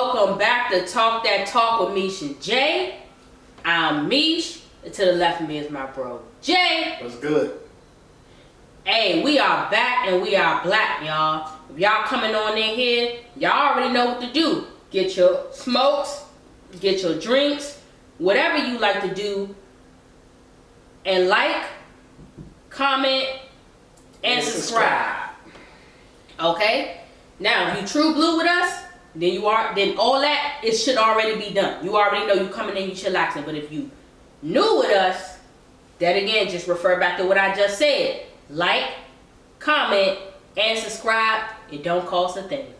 Welcome back to Talk That Talk with Meesh and Jay. I'm Meesh, and to the left of me is my bro, Jay. What's good? Hey, we are back and we are black, y'all. If y'all coming on in here, y'all already know what to do. Get your smokes, get your drinks, whatever you like to do, and like, comment, and subscribe. Okay? Now, if you true blue with us, then all that, it should already be done. You already know you coming in, you chillaxing. But if you new with us, then again, just refer back to what I just said. Like, comment, and subscribe. It don't cost a thing.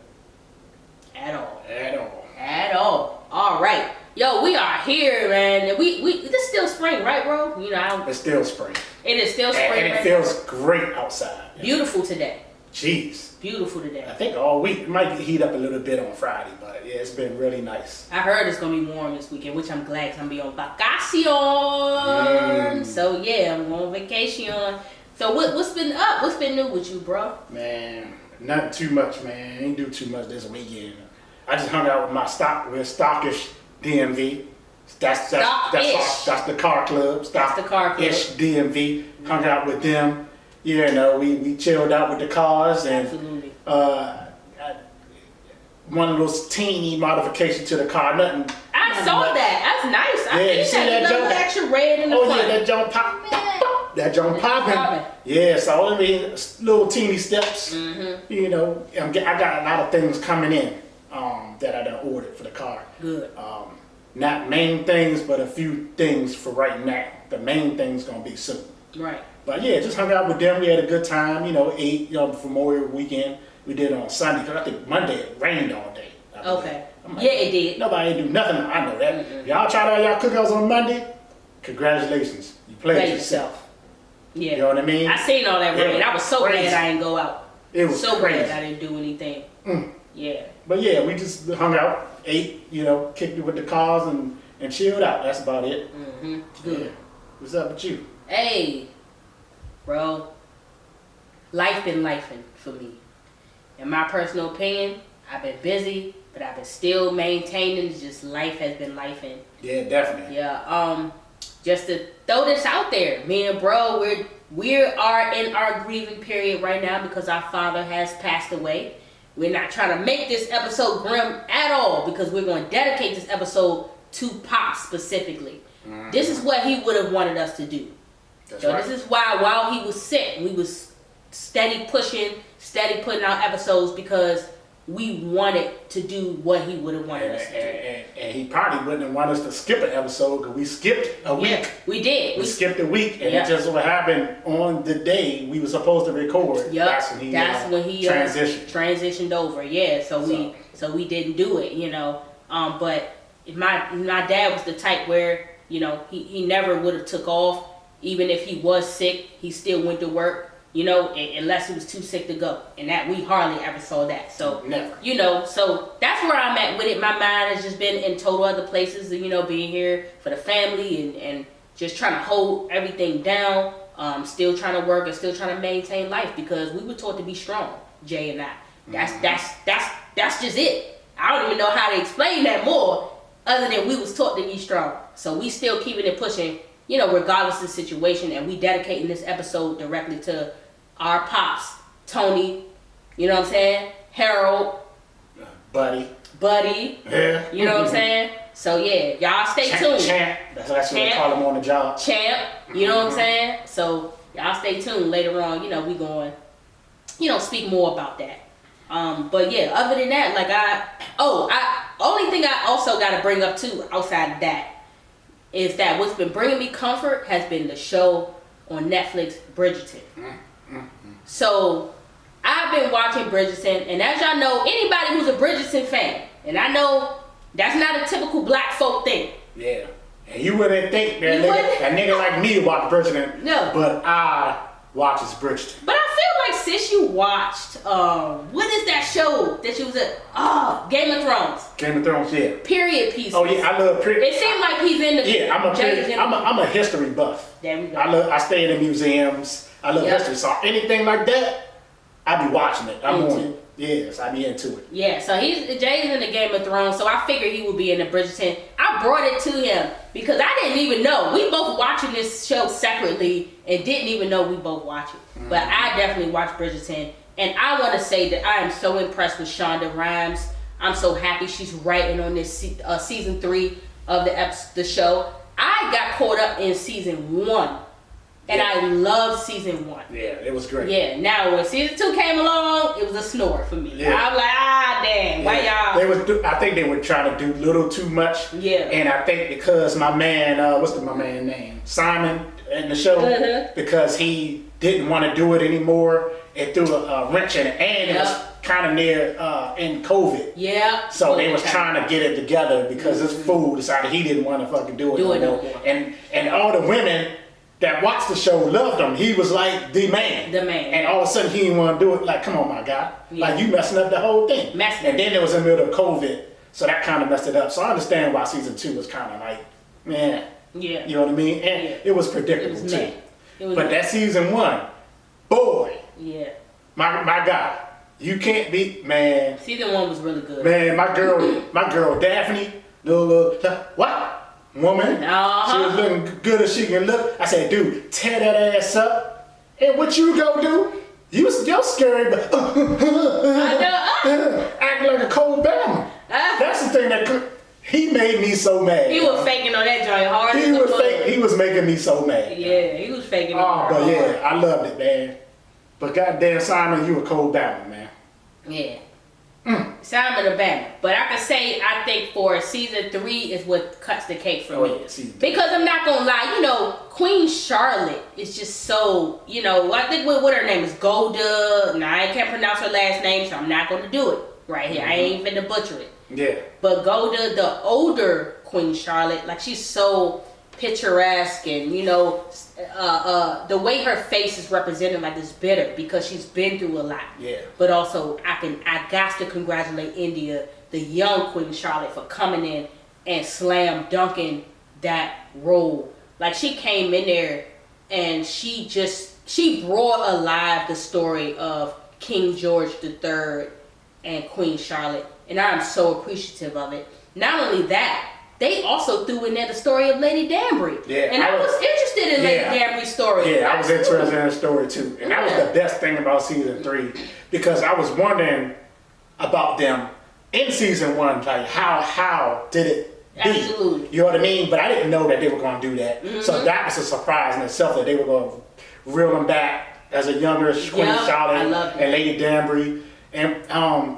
At all. At all. All right. Yo, we are here, man. This still spring, right, bro? You know, it's still spring. It is still spring. And it feels great outside. Beautiful today. Jeez. Beautiful today. I think all week. It might heat up a little bit on Friday, but yeah, it's been really nice. I heard it's going to be warm this weekend, which I'm glad because I'm going to be on vacation. So yeah, I'm going on vacation. So what's been up? What's been new with you, bro? Man, nothing too much, man. Ain't do too much this weekend. I just hung out with my stockish DMV. That's the car club. That's the car club. Ish DMV. Hung out with them. You know, we chilled out with the cars and absolutely. One of those teeny modifications to the car. Nothing. I saw that. That's nice. Yeah, I see that little extra red in the front. Yeah, that jump pop. That jump popping. Yeah, so I mean, little teeny steps. Mm-hmm. You know, I got a lot of things coming in that I done ordered for the car. Good. Not main things, but a few things for right now. The main thing's gonna be soon. Right. But yeah, just hung out with them. We had a good time. You know, ate. You know, for Memorial Weekend. We did it on Sunday because I think Monday it rained all day. Okay. Like, yeah, it did. Nobody do nothing. I know that. Mm-hmm. Y'all tried all y'all cookouts on Monday. Congratulations. You played yourself. Yeah. You know what I mean? I seen all that rain. I was so crazy. glad I didn't go out. It was so crazy. glad I didn't do anything. Yeah. But yeah, we just hung out, ate, you know, kicked it with the cars and chilled out. That's about it. Mm-hmm. Good. Yeah. What's up with you? Hey, bro. Life been lifing for me. In my personal opinion, I've been busy, but I've been still maintaining. Just life has been lifing. Yeah, definitely. Yeah. Just to throw this out there, me and bro, we are in our grieving period right now because our father has passed away. We're not trying to make this episode grim at all because we're going to dedicate this episode to Pop specifically. Mm-hmm. This is what he would have wanted us to do. That's right. This is why while he was sick, we was steady pushing, steady putting out episodes because we wanted to do what he would have wanted us to do. And he probably wouldn't have wanted us to skip an episode because we skipped a week. Yeah, we did. We skipped a week, and it just what happened on the day we were supposed to record. Yep. That's when he transitioned over. Yeah, so we didn't do it, you know. But my dad was the type where, you know, he never would have took off. Even if he was sick, he still went to work. You know, unless he was too sick to go. And that we hardly ever saw that. So, never. You know, so that's where I'm at with it. My mind has just been in total other places, you know, being here for the family and just trying to hold everything down. Still trying to work and still trying to maintain life because we were taught to be strong, Jay and I. That's just it. I don't even know how to explain that more other than we was taught to be strong. So we still keeping it pushing, you know, regardless of the situation. And we dedicating this episode directly to our pops, Tony, you know what I'm saying? Harold. Buddy. Yeah. You know what I'm saying? So yeah, y'all stay tuned. Champ. That's what they call him on the job. Champ. You know what I'm saying? So y'all stay tuned later on. You know, we going, you know, speak more about that. But yeah, other than that, like only thing I also got to bring up too outside of that is that what's been bringing me comfort has been the show on Netflix, Bridgerton. So I've been watching Bridgerton, and as y'all know, anybody who's a Bridgerton fan, and I know that's not a typical black folk thing. Yeah. And you wouldn't think that a nigga like me would watch Bridgerton. No. But I watches Bridgerton. But I feel like since you watched, what is that show that you was at? Game of Thrones. Game of Thrones, yeah. Period pieces. Oh yeah, I love period. It seemed like he's in the. Yeah, I'm a history buff. There we go. I stay in the museums. I love history, so anything like that, I be watching it. I'm on it. Yes, I be into it. Yeah, so Jay's in the Game of Thrones, so I figured he would be in the Bridgerton. I brought it to him because I didn't even know. We both watching this show separately and didn't even know we both watch it. Mm-hmm. But I definitely watched Bridgerton, and I want to say that I am so impressed with Shonda Rhimes. I'm so happy she's writing on this season 3 of the show. I got caught up in season 1. And I love season 1. Yeah, it was great. Yeah, now when season 2 came along, it was a snore for me. Yeah. I'm like, damn, why y'all? I think they were trying to do a little too much. Yeah. And I think because my man, what's my man's name? Simon in the show, because he didn't want to do it anymore, it threw a wrench in it. And it was kind of near in COVID. Yeah. So they was trying to get it together because this fool decided he didn't want to fucking do it no more. And all the women that watched the show loved him. He was like the man. The man. And all of a sudden he didn't want to do it. Like, come on, my guy. Yeah. Like, you messing up the whole thing. And then it was in the middle of COVID, so that kind of messed it up. So I understand why season 2 was kind of like, man. Yeah. You know what I mean? And it was predictable too. But that season 1, boy. Yeah. My guy. You can't beat, man. Season 1 was really good. Man, my girl Daphne, what? Woman, she was looking good as she can look. I said, dude, tear that ass up. And what you go do? You're scary, but act like a cold Bama. That's the thing that he made me so mad. He was faking on that joint hard. He was making me so mad. Yeah, he was faking. But yeah, I loved it, man. But goddamn, Simon, you a cold Bama, man. Yeah. Simon the Bama. But I can say, I think for season 3 is what cuts the cake for me. Yeah, because I'm not going to lie, Queen Charlotte is just so, I think what her name is, Golda. Now, I can't pronounce her last name, so I'm not going to do it right here. I ain't even to butcher it. Yeah. But Golda, the older Queen Charlotte, like, she's so picturesque, and the way her face is represented, like, is bitter because she's been through a lot. Yeah. But also, I got to congratulate India, the young Queen Charlotte, for coming in and slam dunking that role. Like, she came in there and she brought alive the story of King George III and Queen Charlotte, and I'm so appreciative of it. Not only that, they also threw in there the story of Lady Danbury. Yeah, and I was interested in Lady Danbury's story. Yeah, I was interested in her story too. And that was the best thing about season 3, because I was wondering about them in season 1, like how did it be? Absolutely. You know what I mean? But I didn't know that they were going to do that. Mm-hmm. So that was a surprise in itself, that they were going to reel them back as a younger Queen Charlotte and Lady Danbury. And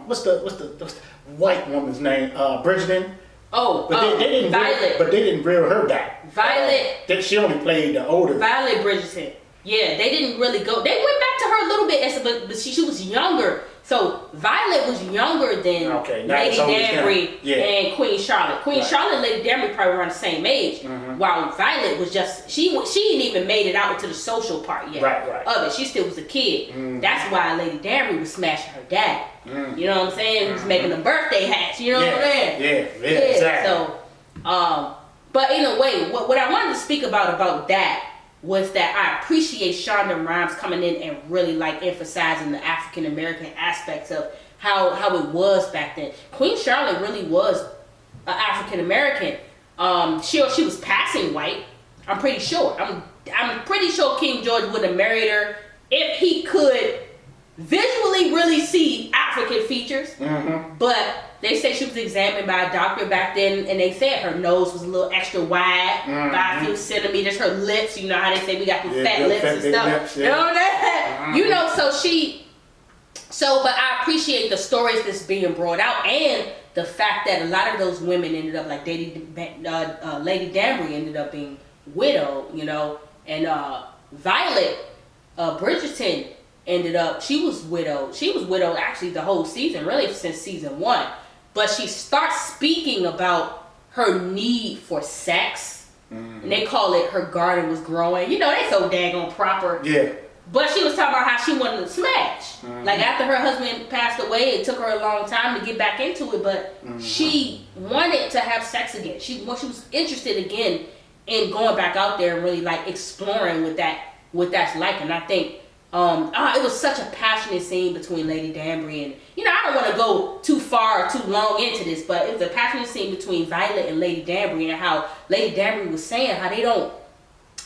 what's the white woman's name? Bridgerton. They didn't Violet. But they didn't reel her back. Violet. She only played the older. Violet Bridgerton. Yeah, they didn't really go. They went back to her a little bit, but she was younger. So Violet was younger than Lady Danbury and Queen Charlotte. Queen Charlotte and Lady Danbury probably around the same age. Mm-hmm. While Violet was just she didn't even made it out into the social part yet of it. She still was a kid. Mm-hmm. That's why Lady Danbury was smashing her dad. Mm-hmm. You know what I'm saying? He was making them birthday hats. You know what I'm saying? Yeah, exactly. So, but in a way, what I wanted to speak about that was that I appreciate Shonda Rhimes coming in and really emphasizing the African American aspects of how it was back then. Queen Charlotte really was African American. She was passing white. I'm pretty sure. I'm pretty sure King George would have married her if he could visually really see African features. Mm-hmm. But they say she was examined by a doctor back then, and they said her nose was a little extra wide, by a few centimeters. Her lips, you know how they say we got these fat lips and stuff. Lips, You know that? But I appreciate the stories that's being brought out, and the fact that a lot of those women ended up, like Lady Danbury ended up being widowed, and Violet Bridgerton ended up, she was widowed. She was widowed actually the whole season, really since season 1. But she starts speaking about her need for sex. Mm-hmm. And they call it her garden was growing. They so daggone proper. Yeah. But she was talking about how she wanted to smash. Mm-hmm. Like, after her husband passed away, it took her a long time to get back into it. But she wanted to have sex again. She was interested again in going back out there and really, exploring what that's like. And I think It was such a passionate scene between Lady Danbury and, I don't want to go too far or too long into this, but it was a passionate scene between Violet and Lady Danbury, and how Lady Danbury was saying how they don't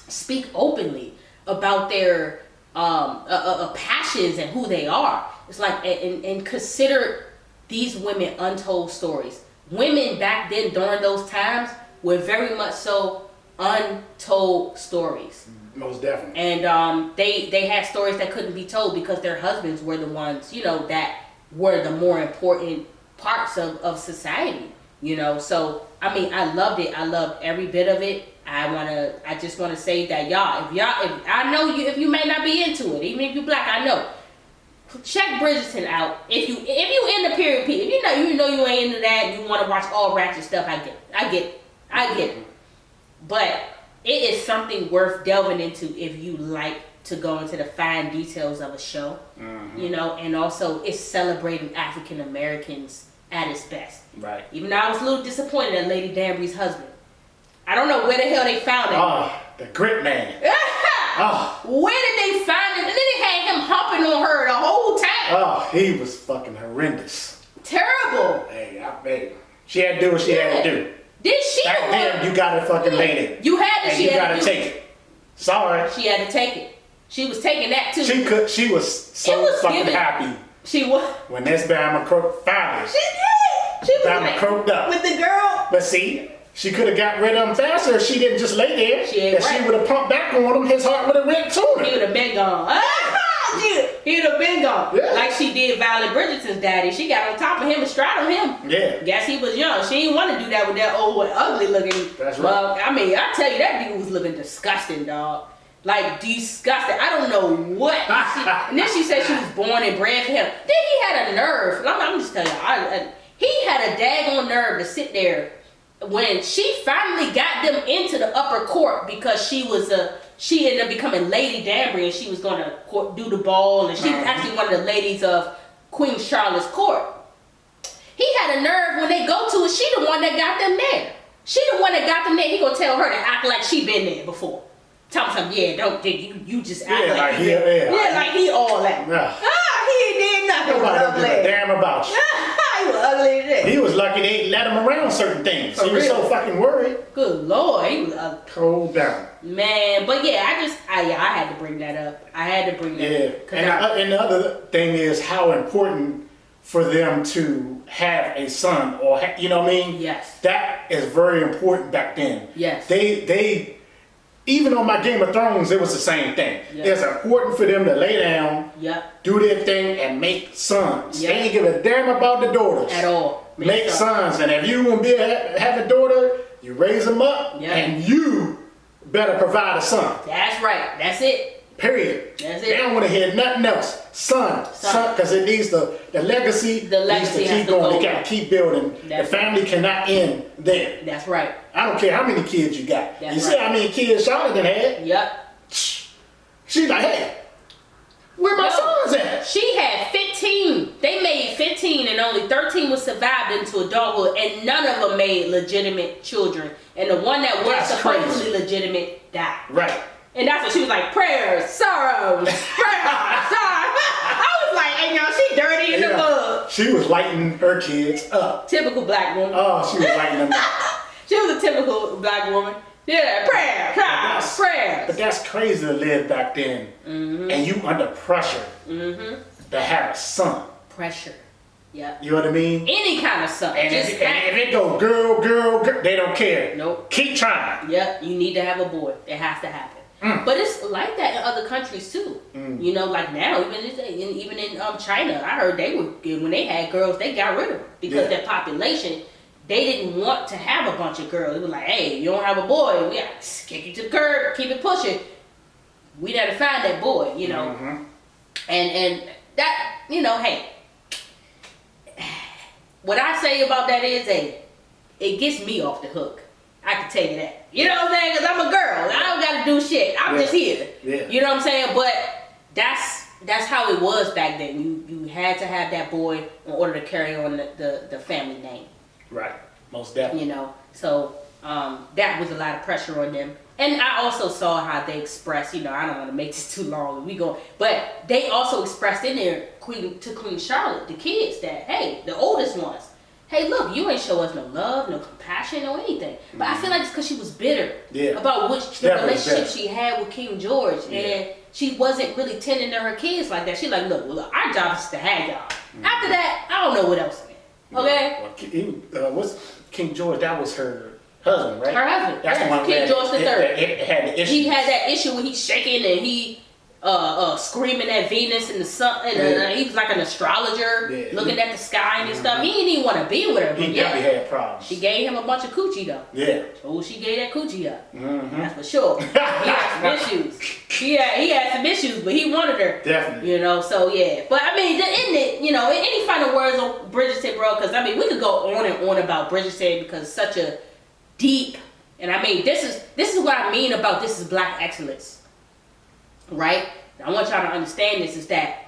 speak openly about their passions and who they are. It's like, and consider these women untold stories. Women back then during those times were very much so untold stories. Most definitely. And they had stories that couldn't be told because their husbands were the ones, that were the more important parts of society. So I mean, I loved it. I loved every bit of it. I just wanna say that if I know if you may not be into it, even if you're black, I know. Check Bridgerton out. If you in the period piece, if you know you ain't into that and you wanna watch all ratchet stuff, I get it. But it is something worth delving into if you like to go into the fine details of a show. And also it's celebrating African Americans at its best. Right. Even though I was a little disappointed at Lady Danbury's husband. I don't know where the hell they found him. Oh, the grit man. Where did they find him? And then they had him humping on her the whole time. Oh, he was fucking horrendous. Terrible. Hey, she had to do what she had to do. Did she? Back then, you got to fucking lady. You had to. And you got to take it. Sorry. She had to take it. She was taking that too. She was so fucking happy. She was. When this Bama croaked finally. She did. She was Bama croaked up. With the girl. But see, she could have got rid of him faster if she didn't just lay there. If she would have pumped back on him, his heart would have went to him. He would have been gone. He would have been gone. Yeah. Like she did Violet Bridgerton's daddy. She got on top of him and straddled him. Yeah. Guess he was young. She didn't want to do that with that old, ugly looking. That's right. Well, I mean, I tell you, that dude was looking disgusting, dog. Like, disgusting. I don't know what. And then she said she was born and bred for him. Then he had a nerve. I'm just telling you, he had a daggone nerve to sit there when she finally got them into the upper court because she ended up becoming Lady Danbury and she was going to do the ball, and she was actually one of the ladies of Queen Charlotte's court. He had a nerve when they go to it. She the one that got them there. She the one that got them there. He gonna tell her to act like she been there before. Tell him something. Don't you just act like he like he all that. He ain't did nothing. Nobody give a damn about you. He was ugly as that. He was lucky they let him around certain things. He was so fucking worried. Good Lord, he was ugly. Cold down. Man, but yeah, I had to bring that up. I had to bring that up. And the other thing is how important for them to have a son, or you know what I mean? Yes. That is very important back then. Yes. They even on my Game of Thrones, it was the same thing. Yep. It's important for them to lay down, do their thing, and make sons. They ain't give a damn about the daughters. At all. Make sons. And if you want to have a daughter, you raise them up, and you better provide a son. That's right. That's it. Period. That's it. They don't want to hear nothing else. Son, because it needs the legacy. The legacy needs to keep going. They got to keep building. The family cannot end there. That's right. I don't care how many kids you got. You see how many kids Charlotte had? Yep. She's like, hey, where my sons at? She had 15. They made 15 and only 13 was survived into adulthood, and none of them made legitimate children. And the one that was supposedly legitimate died. Right. And that's what she was like, prayers, sorrows, prayers, sorrows. I was like, hey, y'all, she dirty in the mud. She was lighting her kids up. Typical black woman. Oh, she was lighting them up. She was a typical black woman. Yeah, prayers. But that's crazy to live back then. And you under pressure to have a son. Pressure. Yeah. You know what I mean? Any kind of son. And if it go girl, they don't care. Nope. Keep trying. Yep. You need to have a boy. It has to happen. But it's like that in other countries too. You know, like now, even in China, I heard when they had girls, they got rid of them because their population, they didn't want to have a bunch of girls. It was like, hey, you don't have a boy, we got to kick you to the curb, keep it pushing. We got to find that boy, you know. And that, you know, hey, what I say about that is, hey, it gets me off the hook. I can tell you that. You know what I'm saying? Because I'm a girl. I don't got to do shit. I'm just here. Yeah. You know what I'm saying? But that's how it was back then. You had to have that boy in order to carry on the family name. Right. Most definitely. You know? So that was a lot of pressure on them. And I also saw how they expressed, I don't want to make this too long. But they also expressed in there to Queen Charlotte, the kids, that, hey, the oldest ones, hey, look, you ain't show us no love, no compassion, no anything. But I feel like it's because she was bitter about the relationship she had with King George. And she wasn't really tending to her kids like that. She like, look, our job is to have y'all. After that, I don't know what else. Okay? Well, what's King George? That was her husband, right? Her husband. That's the one. King George the Third. It had the issue. He had that issue when he's shaking and he screaming at Venus and the sun. And he was like an astrologer, looking at the sky and stuff. He didn't even want to be with her. He definitely had problems. She gave him a bunch of coochie though. Yeah. Oh, she gave that coochie up. That's for sure. He had some issues. He had some issues, but he wanted her. Definitely. So yeah. But I mean, any final words on Bridgerton, bro? Because I mean, we could go on and on about Bridgerton because it's such a deep, and I mean, this is what I mean about this is Black excellence, right? I want y'all to understand this is that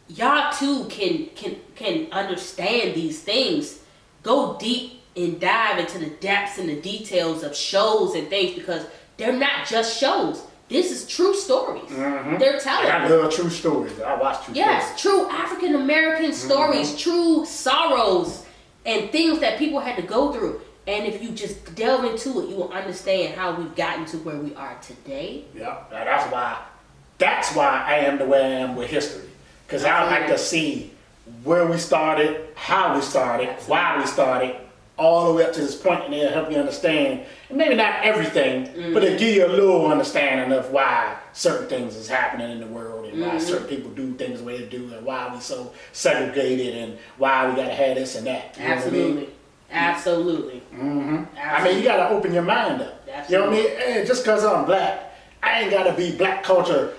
y'all too can understand these things, go deep and dive into the depths and the details of shows and things because they're not just shows. This is true stories. They're telling. I love true stories. I watch true stories. Yes, true African American stories, true sorrows and things that people had to go through. And if you just delve into it, you will understand how we've gotten to where we are today. Yeah, that's why I am the way I am with history. Because I like to see where we started, how we started, why we started, all the way up to this point, and it'll help you understand, and maybe not everything, but it'll give you a little understanding of why certain things is happening in the world, and why certain people do things the way they do, and why we so segregated, and why we gotta have this and that. You Absolutely. Absolutely. I mean, you gotta open your mind up. You know what I mean? And just because I'm black, I ain't gotta be black culture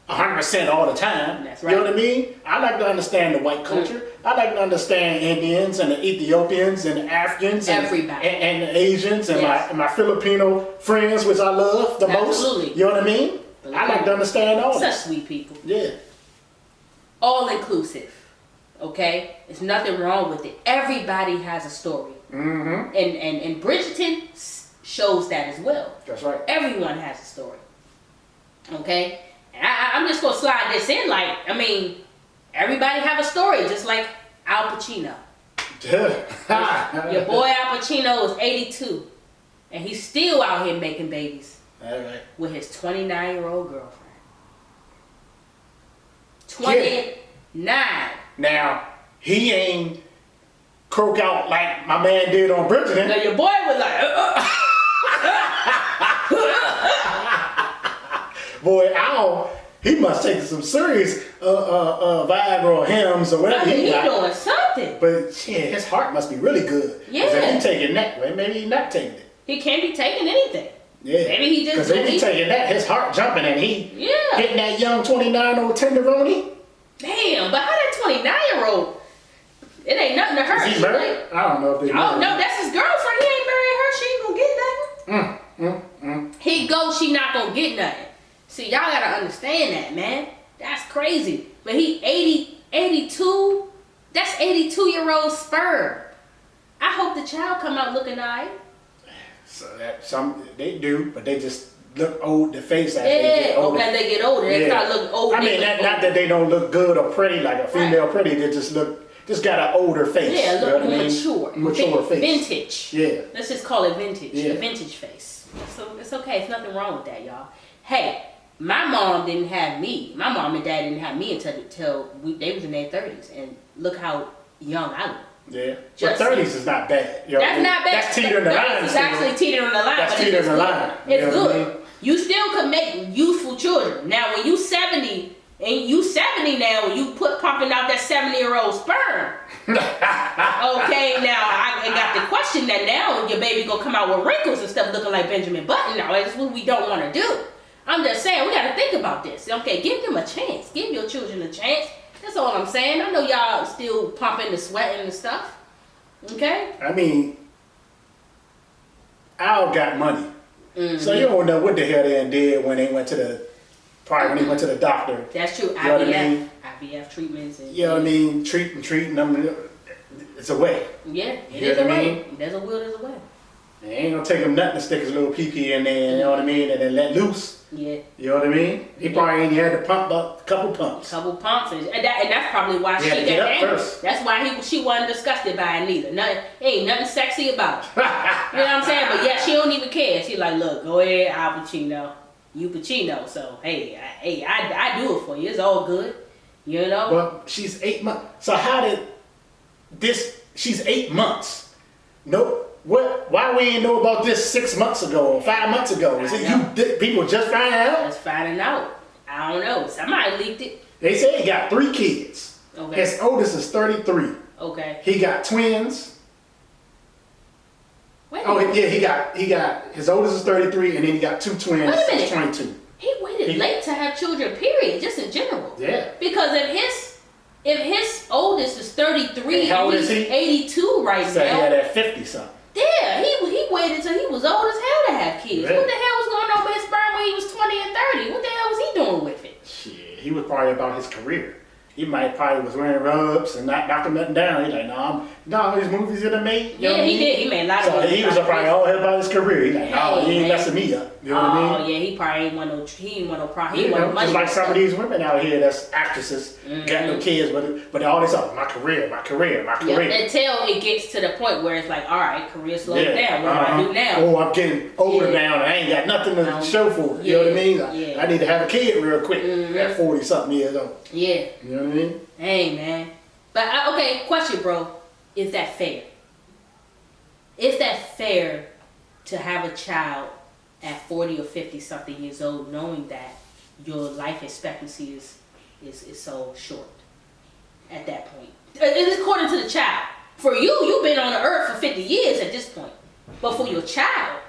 100% all the time. That's right. You know what I mean? I like to understand the white culture. I like to understand Indians and the Ethiopians and the Africans and the Asians and my Filipino friends, which I love the most. You know what I mean? I like to understand all that. Such sweet people. Yeah. All inclusive. Okay? There's nothing wrong with it. Everybody has a story. And Bridgerton shows that as well. That's right. Everyone has a story. Okay? And I'm just going to slide this in. Like, I mean, everybody have a story, just like Al Pacino. Your boy Al Pacino is 82. And he's still out here making babies. All right. With his 29-year-old girlfriend. 29. Now, he ain't croak out like my man did on Bridgerton. Now, your boy was like, Boy, he must take some serious Viagra or Hims or whatever he doing something. But shit, his heart must be really good. Yeah. If he taking that way, maybe he's not taking it. He can't be taking anything. Yeah. Maybe he just... Because if he taking that, his heart jumping and he hitting that young 29-year-old tenderoni. Damn, but how that 29-year-old... It ain't nothing to her. Is he married? I don't know if they married. Oh, no, that's his girlfriend. He ain't married her. She ain't gonna get nothing. He goes, she not gonna get nothing. See, y'all gotta understand that, man. That's crazy. But he 82. That's 82-year-old sperm. I hope the child come out looking alright. So that they do, but they just look old. The face as they get older. As they get older, they start looking old. I mean, not that they don't look good or pretty like a female pretty. They just got an older face. Yeah, look more mature. Mature face. Vintage. Yeah. Let's just call it vintage. Yeah. A vintage face. So it's okay. It's nothing wrong with that, y'all. Hey, my mom didn't have me. My mom and dad didn't have me until they was in their 30s, and look how young I look. Yeah. But 30s is not bad. You know, that's not bad. That's teetering the line. It's actually teetering the line. That's teetering the line. It's good. You still could make youthful children. Now, when you 70, and you 70 now, when you popping out that 70-year-old sperm. Okay, now I got the question that now your baby gonna come out with wrinkles and stuff looking like Benjamin Button. Now, that's what we don't want to do. I'm just saying, we got to think about this. Okay, give them a chance. Give your children a chance. That's all I'm saying. I know y'all still pumping the sweat and stuff. Okay? I mean, Al got money. So you don't know what the hell they did when they went to the doctor. That's true. You know what I mean? IVF treatments. And, you know what I mean? Treating them. It's a way. Yeah, it is a way. There's a will, there's a way. It ain't gonna take him nothing to stick his little pee-pee in there, you know what I mean, and then let loose. Yeah. You know what I mean? He probably ain't had to pump up a couple pumps. And that's probably why he she got angry. That's why she wasn't disgusted by it neither. Ain't nothing sexy about it. You know what I'm saying? But yeah, she don't even care. She like, look, go ahead, Al Pacino. You Pacino, so hey, I do it for you. It's all good. You know? Well, she's 8 months. So how did she's 8 months. Nope. What? Why we ain't know about this 6 months ago or 5 months ago? Is it people just finding out? Just finding out. I don't know. Somebody leaked it. They say he got 3 kids. Okay. His oldest is 33. Okay. He got twins. Wait a minute. Yeah, he got his oldest is 33 and then he got 2 twins. Wait a minute. 22. He waited late to have children, period, just in general. Yeah. Because if his oldest is 33 and how old he's is he? 82 right so now. He had that 50 something. Yeah, he waited till he was old as hell to have kids. Yeah. What the hell was going on with his sperm when he was 20 and 30? What the hell was he doing with it? Shit, he was probably about his career. He probably was wearing rubs and not knocking nothing down. He's like, no, these movies that he made. Yeah, he did. He made a lot of movies. He was probably all hell about his career. He's like, no, he ain't messing me up. You know what I mean? Oh, yeah, he probably ain't want no problem. He want money. Just like some of these women out here that's actresses, got no kids, but all this up, my career. Yeah, until it gets to the point where it's like, all right, career slows down. What do I do now? Oh, I'm getting older now and I ain't got nothing to show for it. You know what I mean? I need to have a kid real quick at 40 something years old. Yeah. You know what I mean? Hey, man. But, okay, question, bro. Is that fair? Is that fair to have a child at 40 or 50 something years old knowing that your life expectancy is so short at that point? It is according to the child. For you've been on the earth for 50 years at this point. But for your child,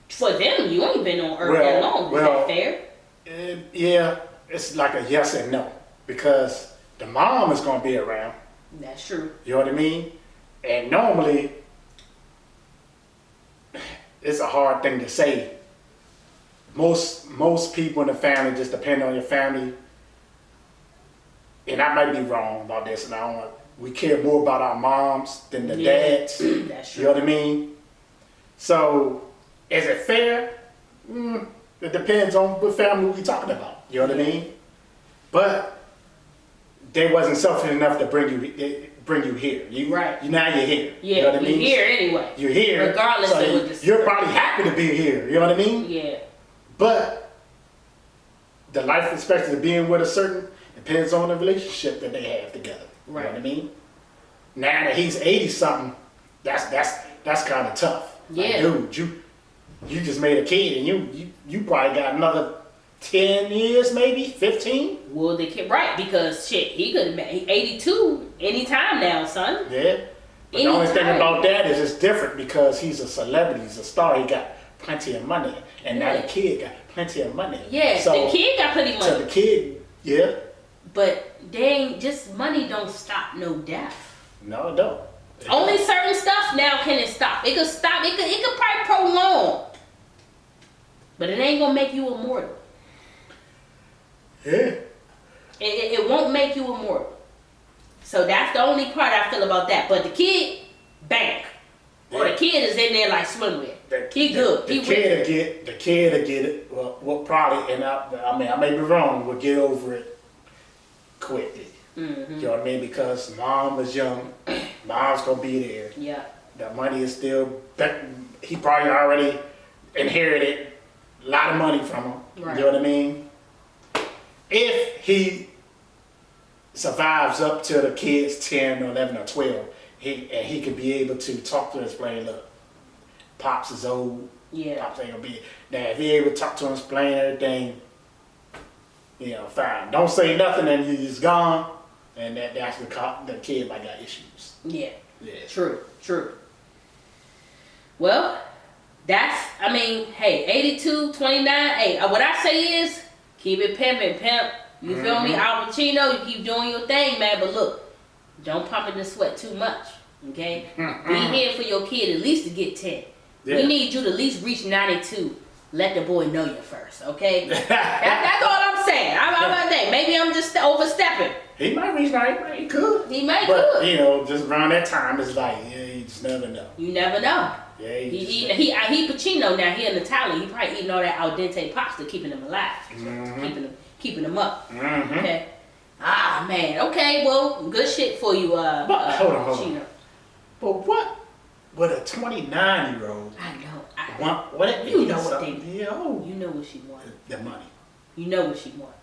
for them, you ain't been on earth that long. Is that fair? Yeah, it's like a yes and no. Because the mom is going to be around. That's true. You know what I mean? And normally, it's a hard thing to say. Most people in the family just depend on your family. And I might be wrong about this. And we care more about our moms than the dads. That's true. You know what I mean? So, is it fair? It depends on what family we talking about. You know what I mean? But they wasn't selfish enough to bring you here. Right. Now you're here. Yeah, you know what I mean? You're here anyway. You're here. Regardless of what this you're probably happy to be here. You know what I mean? Yeah. But the life expectancy of being with a certain depends on the relationship that they have together. Right. You know what I mean? Now that he's 80 something, that's kind of tough. Yeah. Like, dude, you just made a kid and you probably got another 10 years, maybe 15. Well, they can because shit, he could have been 82 anytime now, son. Yeah. But the only thing about that is it's different because he's a celebrity, he's a star, he got plenty of money, and now the kid got plenty of money. Yeah, so, the kid got plenty of money. So the kid, yeah. But just money don't stop no death. No, it don't. Only certain stuff now can it stop. It could stop. It could probably prolong, but it ain't gonna make you immortal. Yeah. It won't make you immortal. So that's the only part I feel about that. But the kid, bank. Or the kid is in there like swimwear. He good. The kid will get it. Well, probably, and I may be wrong, will get over it quickly. Mm-hmm. You know what I mean? Because mom is young. Mom's going to be there. Yeah. The money is still, he probably already inherited a lot of money from him. Right. You know what I mean? If he survives up to the kids 10 or 11 or 12, he could be able to talk to him and explain, look, Pops is old. Yeah. Pops ain't gonna be. Now, if he able to talk to him, explain everything, fine. Don't say nothing and he's gone, and that's the kid might got issues. Yeah. Yeah. True. Well, hey, 82, 29, hey, what I say is, keep it pimping, pimp. You feel me? Al Pacino, you keep doing your thing, man. But look, don't pump in the sweat too much, okay? Be here for your kid at least to get 10. Yeah. We need you to at least reach 92. Let the boy know you first, okay? That's all I'm saying. I'm saying. Maybe I'm just overstepping. He might reach 90. He could. He might but, could. Just around that time, it's like, you just never know. You never know. Yeah, he Pacino now. He an Italian. He probably eating all that al dente pasta, keeping him alive, keeping him up. Mm-hmm. Okay. Ah man. Okay. Well, good shit for you. But hold on. But what would a 29-year-old? I know. You know what she wanted. The money. You know what she wanted.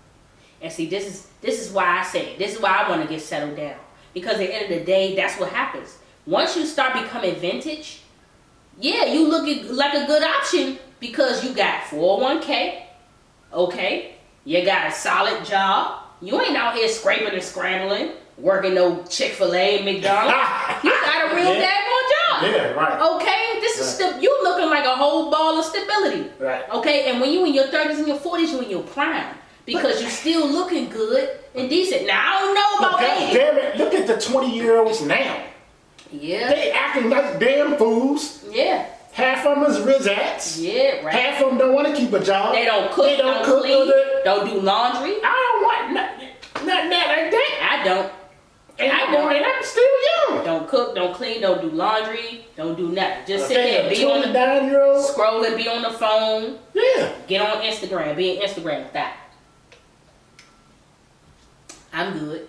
And see, this is why I say this is why I want to get settled down, because at the end of the day, that's what happens. Once you start becoming vintage, yeah, you look like a good option because you got 401k, okay, you got a solid job, you ain't out here scraping and scrambling, working no Chick-fil-A, McDonald's. You got a real daggone job. Yeah, right. Okay, this is you looking like a whole ball of stability. Right. Okay, and when you in your 30s and your 40s, you in your prime. Because you still looking good and decent. Now, I don't know about God damn it, look at the 20-year-olds now. Yeah. They acting like damn fools. Yeah. Half of them is rizzats. Yeah, right. Half of them don't want to keep a job. They don't cook, they don't cook clean, don't do laundry. I don't want nothing like that. I don't. And I'm still young. Don't cook, don't clean, don't do laundry, don't do nothing. Just sit there, be 29-year-old. Scroll and be on the phone. Yeah. Get on Instagram, be an Instagram style. I'm good.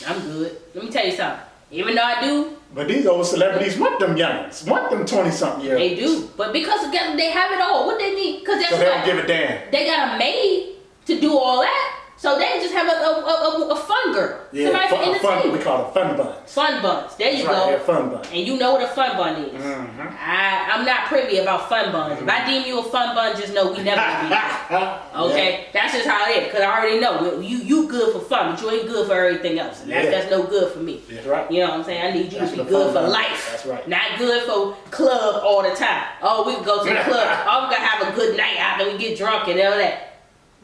Let me tell you something. Even though I do. But these old celebrities want them youngins. Want them 20-something year olds. They do. But because they have it all. What they need? Because so they don't give a damn. They got a maid to do all that. So they just have a fun girl. Yeah, somebody for entertainment. We call it fun buns. Fun buns. There you go. Right, yeah, fun buns. And you know what a fun bun is. Mm-hmm. I'm not privy about fun buns. Mm-hmm. If I deem you a fun bun, just know we never gonna be there. Okay? Yeah. That's just how it is. Because I already know. You good for fun, but you ain't good for everything else. And that's no good for me. That's right. You know what I'm saying? I need you to be good for life. That's right. Not good for club all the time. Oh, we can go to the club. Oh, we gonna have a good night out and we get drunk and all that.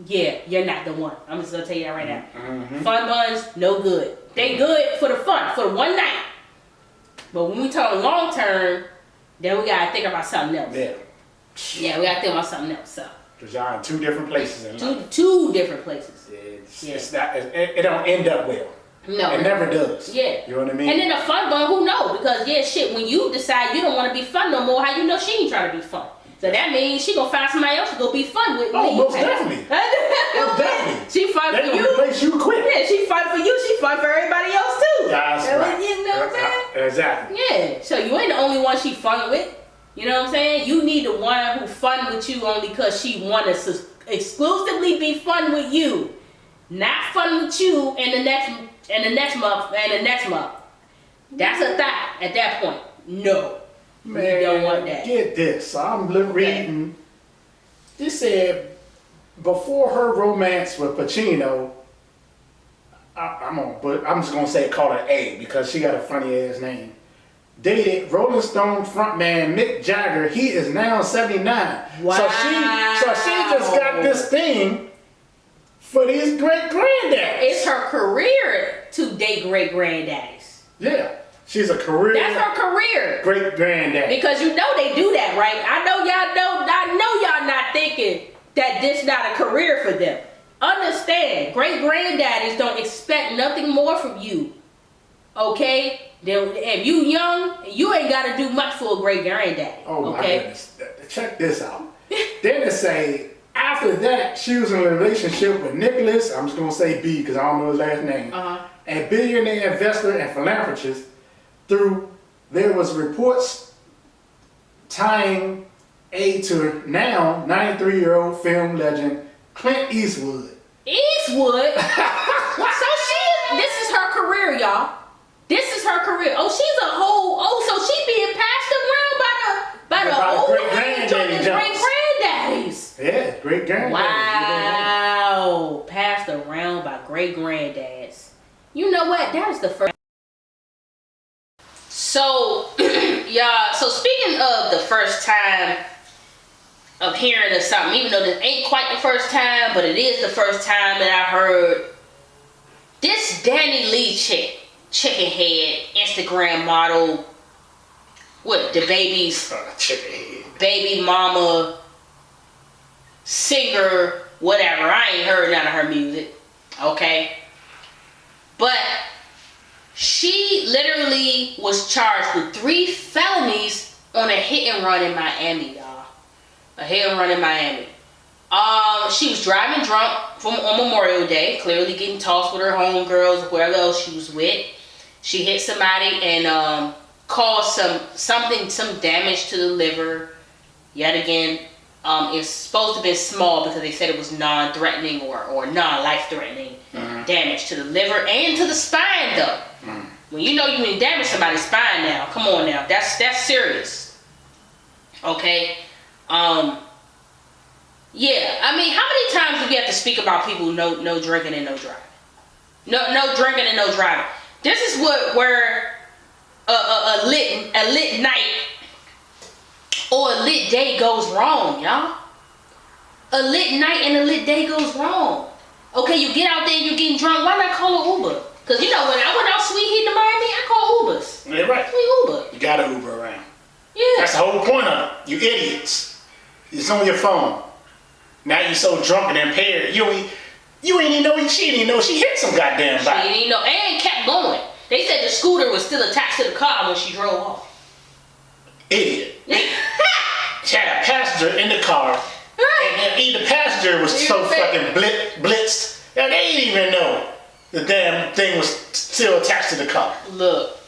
Yeah, you're not the one. I'm just gonna tell you that right now. Mm-hmm. Fun buns, no good. They good for the fun, for the one night. But when we talk long term, then we gotta think about something else. Yeah, we gotta think about something else. So. Cause y'all in two different places in life. Two different places. It's not. It don't end up well. No, it never does. Yeah, you know what I mean. And then the fun bun, who knows? Because shit. When you decide you don't want to be fun no more, how you know she ain't trying to be fun? So that means she gonna find somebody else to go be fun with. Oh, most definitely. Most definitely. She fight for you. Replace you quick. Yeah, she fight for you. She fight for everybody else too. That's right. You know what I'm saying? Exactly. Yeah. So you ain't the only one she fun with. You know what I'm saying? You need the one who fun with you only because she want to exclusively be fun with you, not fun with you in the next month and the next month. That's a thought at that point. No. Man, we don't want that. Get this. I'm reading. This said before her romance with Pacino, I'm just gonna say call her A because she got a funny ass name. Dated Rolling Stone frontman Mick Jagger. He is now 79. Wow. So she just got this thing for these great granddaddies. It's her career to date great granddaddies. Yeah. She's a career. That's her career. Great granddaddy. Because you know they do that, right? I know y'all not thinking that this not a career for them. Understand, great granddaddies don't expect nothing more from you. Okay? If you young, you ain't gotta do much for a great granddaddy. Oh my okay? goodness. Check this out. Then it say after that she was in a relationship with Nicholas, I'm just gonna say B because I don't know his last name. A billionaire investor and philanthropist. There was reports tying A to now 93-year-old film legend Clint Eastwood. Eastwood? This is her career, y'all. This is her career. Oh, she's a whole, so she being passed around by the old great granddaddies. Yeah, great granddaddies. Wow. Passed around by great granddads. You know what? That is the first. So, y'all, so speaking of the first time of hearing of something, even though this ain't quite the first time, but it is the first time that I heard this DaniLeigh chicken head, Instagram model, what, the baby's baby mama, singer, whatever. I ain't heard none of her music, okay? But she literally was charged with 3 felonies on a hit and run in Miami, y'all. A hit and run in Miami. She was driving drunk on Memorial Day, clearly getting tossed with her homegirls, whoever else she was with. She hit somebody and caused some damage to the liver. Yet again, it's supposed to have been small because they said it was non-threatening or non-life-threatening damage to the liver and to the spine, though. When you know you can damage somebody's spine now, come on now, that's serious. Okay. Yeah, I mean, how many times do we have to speak about people no drinking and no driving? No drinking and no driving. This is where a lit night or a lit day goes wrong, y'all. A lit night and a lit day goes wrong. Okay, you get out there and you're getting drunk. Why not call an Uber? Because you know when I went out Sweet Heat to Miami, I call Ubers. Yeah, right. We Uber. You got to Uber around. Yeah. That's the whole point of it. You idiots. It's on your phone. Now you're so drunk and impaired. You ain't even know she didn't even know she hit some goddamn body. She didn't even know and kept going. They said the scooter was still attached to the car when she drove off. Idiot. She had a passenger in the car, and the passenger was so fucking blitzed that they didn't even know the damn thing was still attached to the car. Look.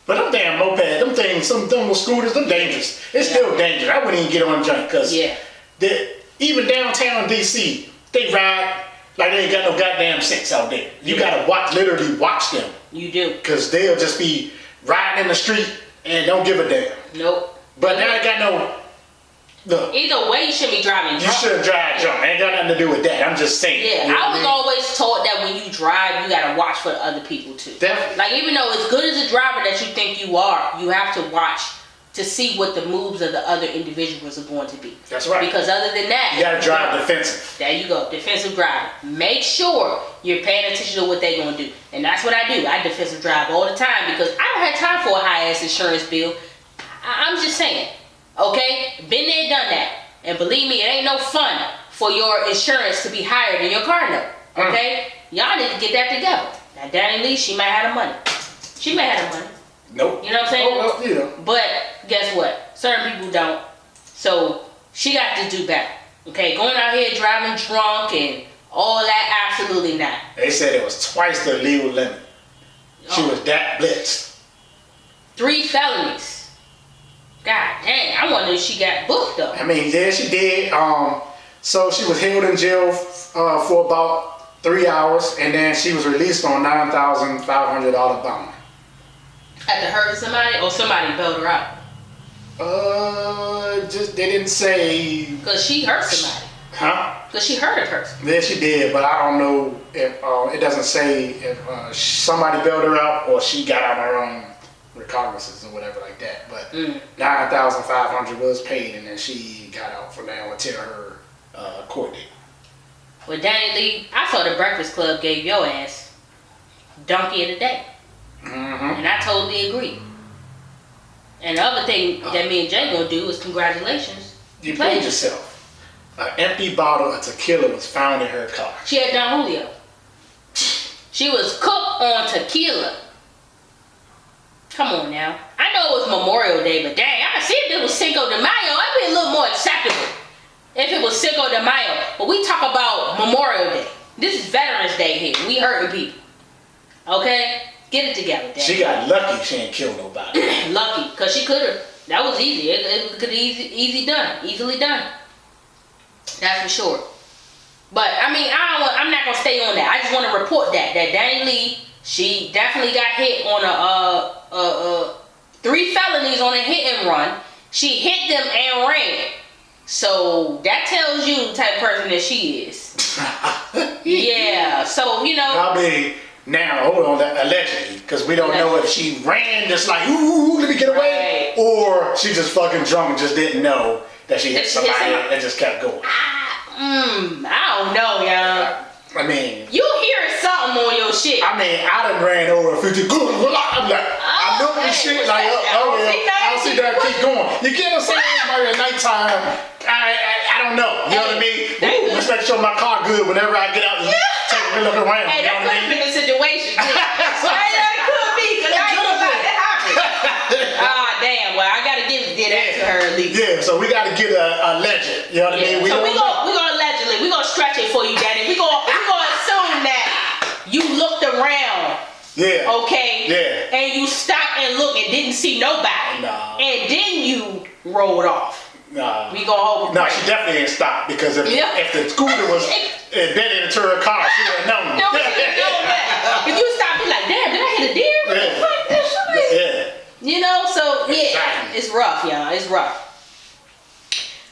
But them damn mopeds, them things, them scooters, them dangerous. It's still dangerous. I wouldn't even get on junk because even downtown DC, they ride like they ain't got no goddamn sense out there. You gotta literally watch them. You do. Because they'll just be riding in the street and don't give a damn. Nope. But now they got no... Look, either way, you shouldn't be driving drunk. You shouldn't drive drunk. Ain't got nothing to do with that. I'm just saying. Yeah, you know I was always taught that when you drive, you gotta watch for the other people too. Definitely. Like even though as good as a driver that you think you are, you have to watch to see what the moves of the other individuals are going to be. That's right. Because other than that, you gotta drive defensive. There you go, defensive driving. Make sure you're paying attention to what they're gonna do, and that's what I do. I defensive drive all the time because I don't have time for a high ass insurance bill. I'm just saying. Okay, been there, done that. And believe me, it ain't no fun for your insurance to be higher than your car note. Okay? Y'all need to get that together. Now, DaniLeigh, she might have the money. She may have the money. Nope. You know what I'm saying? Oh, well, yeah. But guess what? Certain people don't. So, she got to do better. Okay? Going out here driving drunk and all that, absolutely not. They said it was twice the legal limit. She was that blitzed. 3 felonies. God dang, I wonder if she got booked though. I mean, yeah, she did. So she was held in jail for about 3 hours, and then she was released on $9,500 bond. After hurting somebody, or somebody bailed her out? Just they didn't say. Cause she hurt somebody. Huh? Cause she hurt a person. Yeah, she did, but I don't know if it doesn't say if somebody bailed her out or she got on her own recognizance or whatever like that. But $9,500 was paid, and then she got out for now until her court date. Well, DaniLeigh, I saw the Breakfast Club gave your ass donkey of the day, and I totally agree. And the other thing that me and Jay gonna do is congratulations. You played yourself. An empty bottle of tequila was found in her car. She had Don Julio. She was cooked on tequila. Come on now. I know it was Memorial Day, but dang, I see if it was Cinco de Mayo, I'd be a little more acceptable. If it was Cinco de Mayo. But we talk about Memorial Day. This is Veterans Day here. We hurting people. Okay? Get it together, Dad. She got lucky she ain't killed nobody. Lucky, because she could have. That was easy. It could have easily done. That's for sure. But, I mean, I'm not going to stay on that. I just want to report that DaniLeigh, she definitely got hit on 3 felonies on a hit and run. She hit them and ran. So that tells you the type of person that she is. Yeah. So, you know. I mean, now, hold on, that allegedly, because we don't know if she ran just like, ooh, let me get away, or she just fucking drunk and just didn't know that she hit somebody and just kept going. I don't know, y'all. I mean, you hear something on your shit. I mean, I done ran over 50. I'm like, I look at shit like, I'll see that keep going. You get what I'm saying? Like at nighttime, I don't know. You know what I mean? Ooh, let's make sure my car good whenever I get out and take a look around. Hey, that could have been the situation too. It could be, because I ain't gonna lie, that happened. Damn. well, I gotta give that to her at least. Yeah, so we gotta get a legend. You know what I mean? So we gonna allegedly, we gonna stretch it for you, Daddy. We gonna assume that you looked around. Yeah. Okay. Yeah. And you stopped and looked and didn't see nobody. Nah. And then you rolled off. Nah. We gonna hold. No, she definitely ain't stopped because if the scooter was embedded into her car, she would have known. No, she didn't know that. If you stop, be like, damn, did I hit a deer? What the fuck? Yeah. You know, so Exactly. it's rough, y'all. It's rough.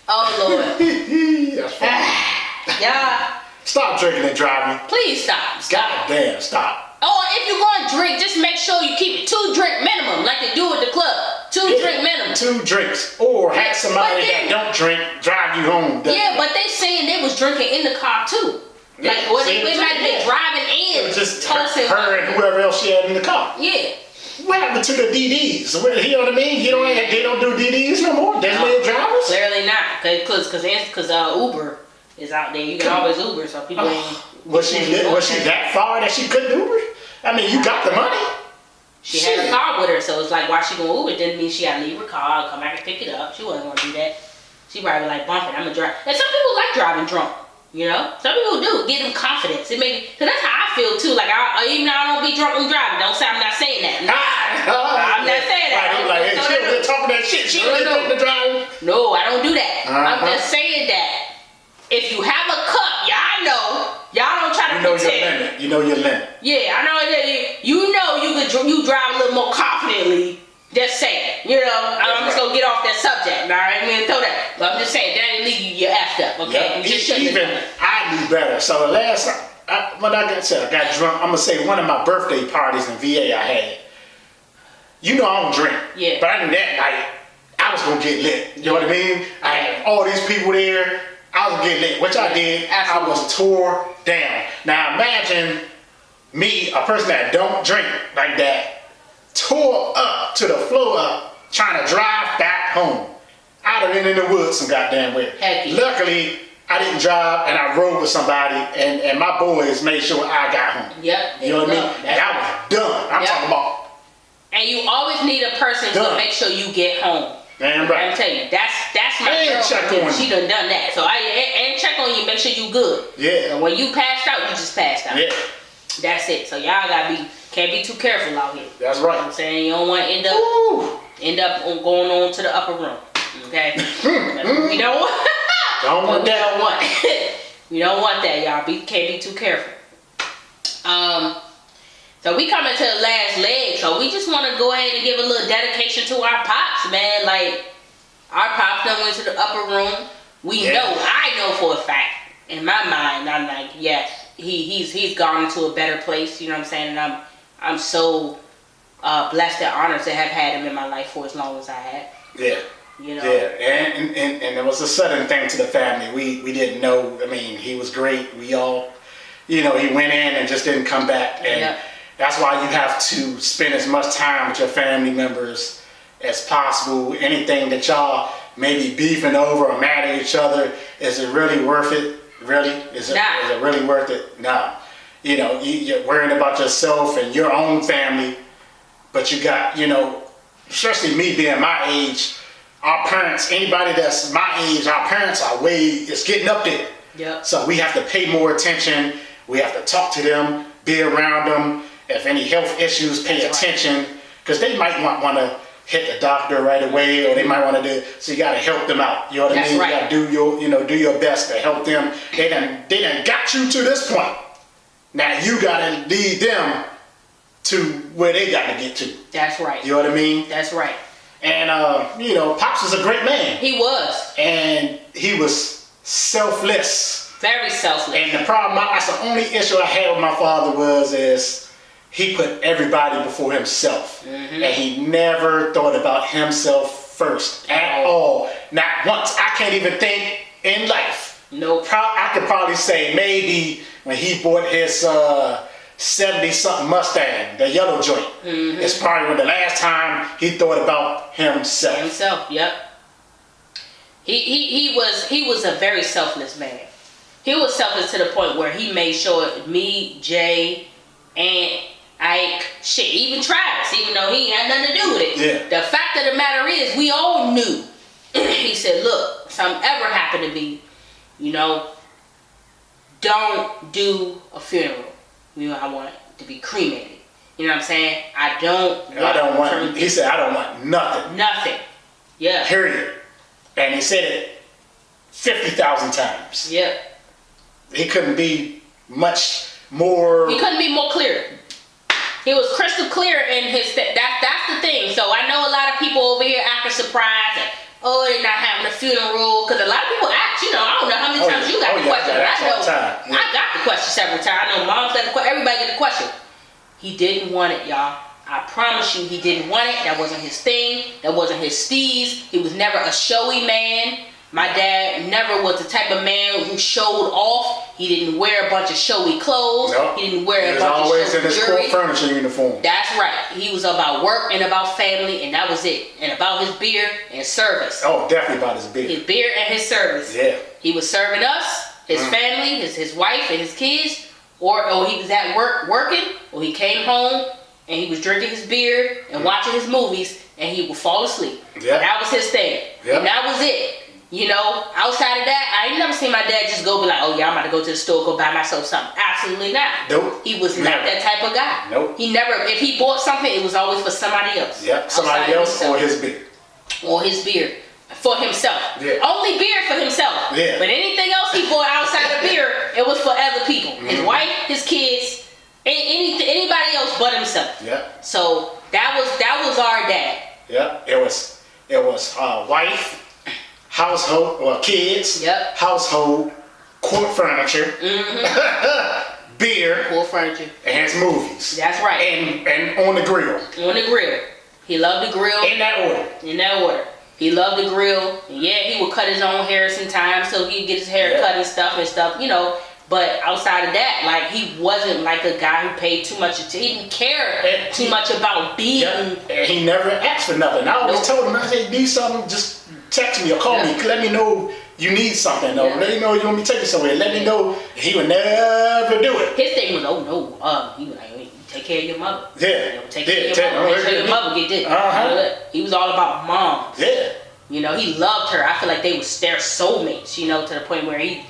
Oh Lord. That's funny. Y'all. Stop drinking and driving. Please stop. God damn, stop. Oh, if you're going to drink, just make sure you keep it 2 drink minimum, like they do at the club. 2 drink minimum. 2 drinks. Or have somebody that don't drink drive you home. But they saying they was drinking in the car too. Yeah, like, they might have been driving in. It was just tossing her and whoever else she had in the car. Yeah. What happened to the DDs? You know what I mean? They don't do DDs no more? Designated drivers? Clearly not. Because Uber is out there. You can always Uber, so people ain't... Was she that far that she couldn't Uber? I mean, you got the money. She had a car with her, so it's like, why she gonna Uber? It didn't mean she had to leave her car, come back and pick it up. She wasn't gonna do that. She probably like, bumping, I'm gonna drive. And some people like driving drunk, you know? Some people do, give them confidence. It may, cause that's how I feel too. Like, even though I don't be drunk and driving, don't say I'm not saying that. No, I'm not saying that. Right, like, hey, she over there talking that shit. She over there talking to driving. No, I don't do that. I'm just saying that. If you have a cup, y'all know. Y'all don't try to pretend. You know your limit. Yeah, I know that. You know you drive a little more confidently. Just saying. You know, I'm just gonna get off that subject. All right, I'm gonna throw that. But I'm just saying, DaniLeigh, you effed up. Okay, Even I knew better. So the last time, when I got drunk. I'm gonna say one of my birthday parties in VA I had. You know I don't drink. Yeah. But I knew that night I was gonna get lit. You know what I mean? I had all these people there. I was getting lit, which I did. Absolutely. I was tore down. Now imagine me, a person that don't drink like that, tore up to the floor up, trying to drive back home. I'd have been in the woods some goddamn way. Luckily, I didn't drive and I rode with somebody and my boys made sure I got home. Yep. You know what I mean? And I was done. I'm talking about. And you always need a person to make sure you get home. Damn right. I'm telling you, that's my girl. She done that. So and check on you, make sure you good. Yeah. And when you passed out, you just passed out. Yeah. That's it. So y'all can't be too careful out here. That's right. You know what I'm saying, you don't want to end up going on to the upper room. Okay. We don't want. We don't want that, y'all. Can't be too careful. So we coming to the last leg, so we just want to go ahead and give a little dedication to our pops, man. Like, our pops done went to the upper room. I know for a fact, in my mind, I'm like, he's gone into a better place, you know what I'm saying? And I'm so blessed and honored to have had him in my life for as long as I had. Yeah. You know? Yeah, and it was a sudden thing to the family. We didn't know. I mean, he was great. We all, he went in and just didn't come back. And that's why you have to spend as much time with your family members as possible. Anything that y'all may be beefing over or mad at each other, is it really worth it? Really? Is it really worth it? No. You're worrying about yourself and your own family, but you got, especially me being my age, our parents, anybody that's my age, our parents it's getting up there. Yep. So we have to pay more attention. We have to talk to them, be around them. If any health issues, pay attention, because they might want to hit the doctor right away, or they might want to do. So you got to help them out. You know what I mean? Right. You got to do your best to help them. They done got you to this point. Now you got to lead them to where they got to get to. That's right. You know what I mean? That's right. And Pops was a great man. He was. And he was selfless. Very selfless. And that's the only issue I had with my father is he put everybody before himself. Mm-hmm. And he never thought about himself first at all. Not once. I can't even think in life. No. I could probably say maybe when he bought his 70-something Mustang, the yellow joint. Mm-hmm. It's probably when the last time he thought about himself. Yep. He was a very selfless man. He was selfless to the point where he made sure me, Jay, and Shit, even Travis, even though he ain't had nothing to do with it. Yeah. The fact of the matter is, we all knew. He said, look, if something ever happened to me, don't do a funeral. I want it to be cremated. You know what I'm saying? He said, I don't want nothing. Nothing. Yeah. Period. And he said it 50,000 times. Yep. He couldn't be much more. He couldn't be more clear. He was crystal clear in his. That's the thing. So I know a lot of people over here acting surprised. They're not having a funeral, because a lot of people ask. I don't know how many times you got the question. I got the question several times. I know moms got the question. Everybody got the question. He didn't want it, y'all. I promise you, he didn't want it. That wasn't his thing. That wasn't his steez. He was never a showy man. My dad never was the type of man who showed off. He didn't wear a bunch of showy clothes. Nope. He didn't wear a bunch of showy jewelry. He was always in his court furniture uniform. That's right. He was about work and about family, and that was it. And about his beer and service. Oh, definitely about his beer. His beer and his service. Yeah. He was serving us, his family, his wife and his kids, or he was at work working, or he came home and he was drinking his beer and watching his movies, and he would fall asleep. Yeah. That was his thing. Yeah. And that was it. Outside of that, I ain't never seen my dad just go be like, oh yeah, I'm about to go to the store, go buy myself something. Absolutely not. Nope. He was not that type of guy. Nope. He never, if he bought something, it was always for somebody else. Yep, somebody else or his beer. Or his beer. For himself. Yeah. Only beer for himself. Yeah. But anything else he bought outside of beer, it was for other people. His wife, his kids, anybody else but himself. Yeah. So that was our dad. Yeah. It was wife, household, or kids, household, court furniture, beer, court furniture, and his movies. That's right. And on the grill. On the grill. He loved the grill. In that order. He loved the grill. And yeah, he would cut his own hair sometimes, so he'd get his hair cut and stuff. But outside of that, he wasn't like a guy who paid too much attention. He didn't care too much about being. And he never asked for nothing. I always told him, I said, need something, just text me or call me. Let me know you need something. Though. Let me know you want me to take you somewhere. Let me know. He would never do it. His thing was, he was like, take care of your mother. Yeah. Take care of your mother. Make sure your mother get this. He was all about moms. Yeah. He loved her. I feel like they were their soulmates, to the point where he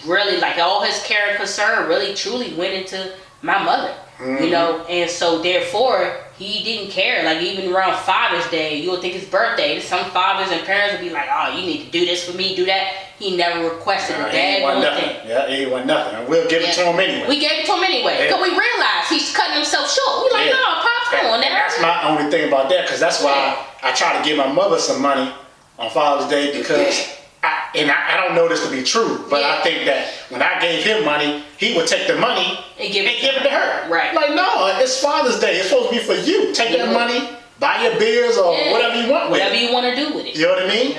really, all his care and concern really truly went into my mother. And so therefore he didn't care. Even around Father's Day, you would think his birthday, some fathers and parents would be like, oh, you need to do this for me, do that. He never requested a dad one thing. Yeah, he ain't want nothing. And we'll give it to him anyway. We gave it to him anyway. Because we realized he's cutting himself short. We no, Pop's going there. That's my only thing about that, because that's why I try to give my mother some money on Father's Day, because I don't know this to be true, but I think that when I gave him money, he would take the money and give it to her. Right. No, it's Father's Day. It's supposed to be for you. Take that money, buy your beers or whatever you want with it. Whatever you want to do with it. You know what I mean?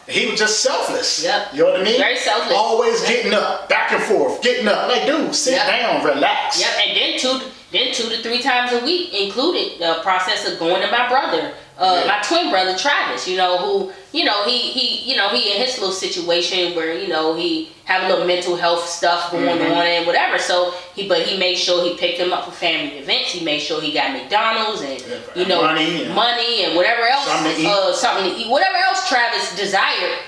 He was just selfless. Yep. You know what I mean? Very selfless. Always getting up, back and forth, getting up. Dude, sit down, relax. Yep. And then 2 to 3 times a week included the process of going to my brother. My twin brother Travis, who, he in his little situation where, he had a little mental health stuff going on and whatever. So he made sure he picked him up for family events. He made sure he got McDonald's and, money and whatever else, something to eat, whatever else Travis desired.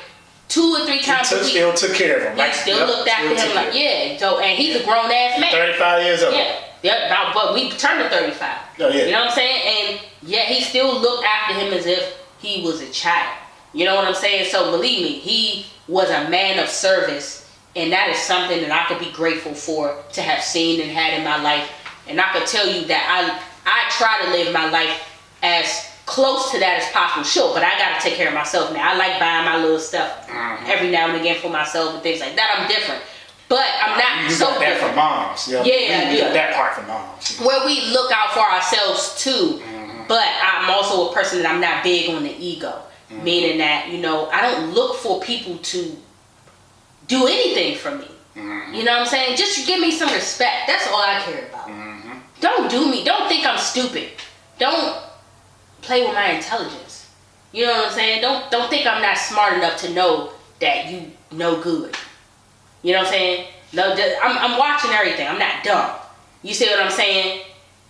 2 or 3 times a week. Still took care of him. He still looked after him So, and he's a grown ass man. 35 years old. Yeah, but we turned to 35. Oh, yeah. You know what I'm saying? And he still looked after him as if he was a child. You know what I'm saying? So believe me, he was a man of service, and that is something that I could be grateful for to have seen and had in my life. And I could tell you that I try to live my life as close to that as possible. Sure, but I gotta take care of myself now. I like buying my little stuff every now and again for myself and things like that. I'm different. But I'm not you got that for moms. You got that part for moms. Where we look out for ourselves too. But I'm also a person that I'm not big on the ego. Meaning that, I don't look for people to do anything for me. You know what I'm saying? Just give me some respect. That's all I care about. Don't think I'm stupid. Don't play with my intelligence. You know what I'm saying? Don't think I'm not smart enough to know that you know good. You know what I'm saying? No, I'm watching everything. I'm not dumb. You see what I'm saying?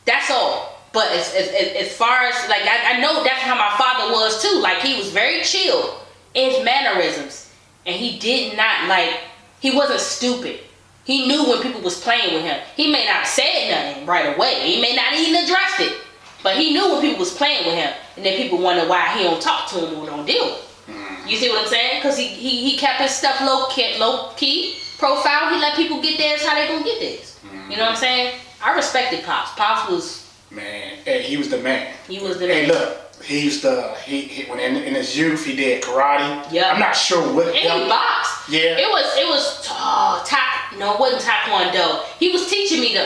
That's all. But as far as, like, I know that's how my father was too. Like, he was very chill in his mannerisms. And he did not, like, he wasn't stupid. He knew when people was playing with him. He may not have said nothing right away. He may not even addressed it. But he knew when people was playing with him. And then people wonder why he don't talk to him or don't deal with him. You see what I'm saying? Because he kept his stuff low key profile. He let people get theirs how they gonna get theirs. You know what I'm saying? I respected Pops. Pops was... Man, hey, he was the man. He was the man. Hey, look. He used to, when in his youth, he did karate. Yeah. I'm not sure what. And he boxed. Yeah. It was no, it wasn't taekwondo. He was teaching me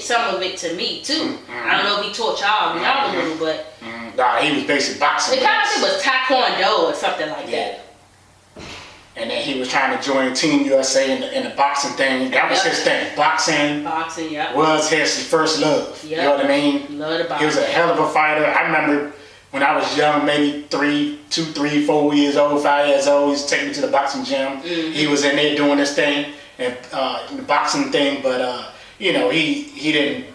some of it to me too. I don't know if he taught y'all when y'all were little, but. Nah, he was basically boxing. It kind of was taekwondo or something like that. And then he was trying to join Team USA in the boxing thing. That was his thing. Boxing, was his first love. You know what I mean? Loved the boxing. He was a hell of a fighter. I remember when I was young, maybe 2, 3, 4 years old, 5 years old, he used to take me to the boxing gym. He was in there doing this thing, and the boxing thing, but you know, he didn't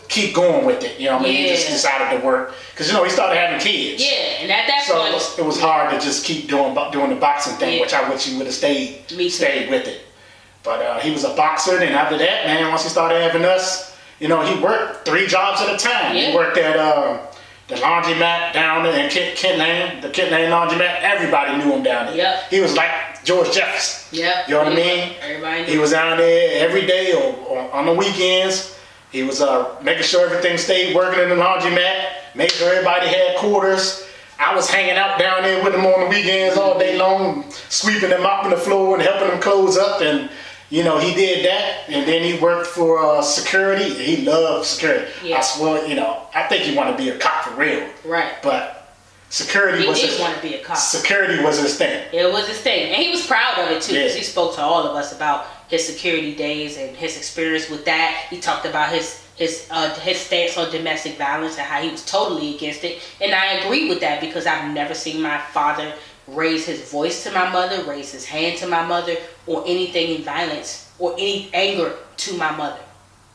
keep going with it. You know what I mean? He just decided to work. Because, you know, he started having kids. Yeah, and at that point... So it was hard to just keep doing the boxing thing, which I wish he would have stayed with it. But he was a boxer, and after that, man, once he started having us, you know, he worked 3 jobs at a time. He worked at the laundromat down there in Kent Lane, the Kent Lane laundromat. Everybody knew him down there. He was like George Jefferson. You know what I mean? Everybody knew. He was down there every day or on the weekends. He was making sure everything stayed working in the laundromat, made sure everybody had quarters. I was hanging out down there with him on the weekends all day long, sweeping and mopping the floor and helping him close up. And, you know, he did that. And then he worked for security. He loved security. I swear, you know, I think he wanted to be a cop for real. Right. But security was his... want to be a cop. Security was his thing. It was his thing. And he was proud of it, too, because he spoke to all of us about his security days and his experience with that. He talked about his stance on domestic violence and how he was totally against it. And I agree with that because I've never seen my father raise his voice to my mother, raise his hand to my mother, or anything in violence or any anger to my mother.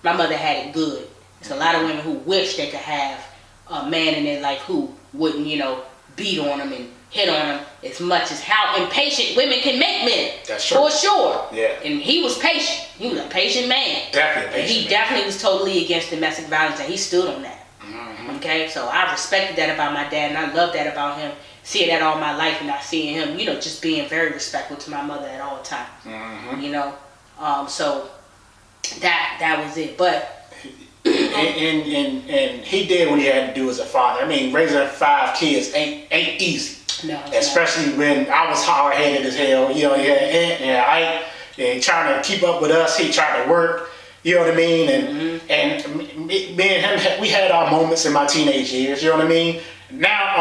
My mother had it good. There's a lot of women who wish they could have a man in their life who wouldn't, you know, beat on them and hit on them as much as how impatient women can make men. That's true. For sure. Yeah. And he was patient. He was a patient man. Definitely. And he definitely was totally against domestic violence, and he stood on that. Okay? So I respected that about my dad, and I love that about him. Seeing that all my life, and not seeing him, you know, just being very respectful to my mother at all times. You know? So that was it. But and he did what he had to do as a father. I mean, raising 5 kids ain't easy. No, especially when I was hard-headed as hell. You know, and trying to keep up with us. He tried to work. You know what I mean? And me and him, we had our moments in my teenage years. You know what I mean? Now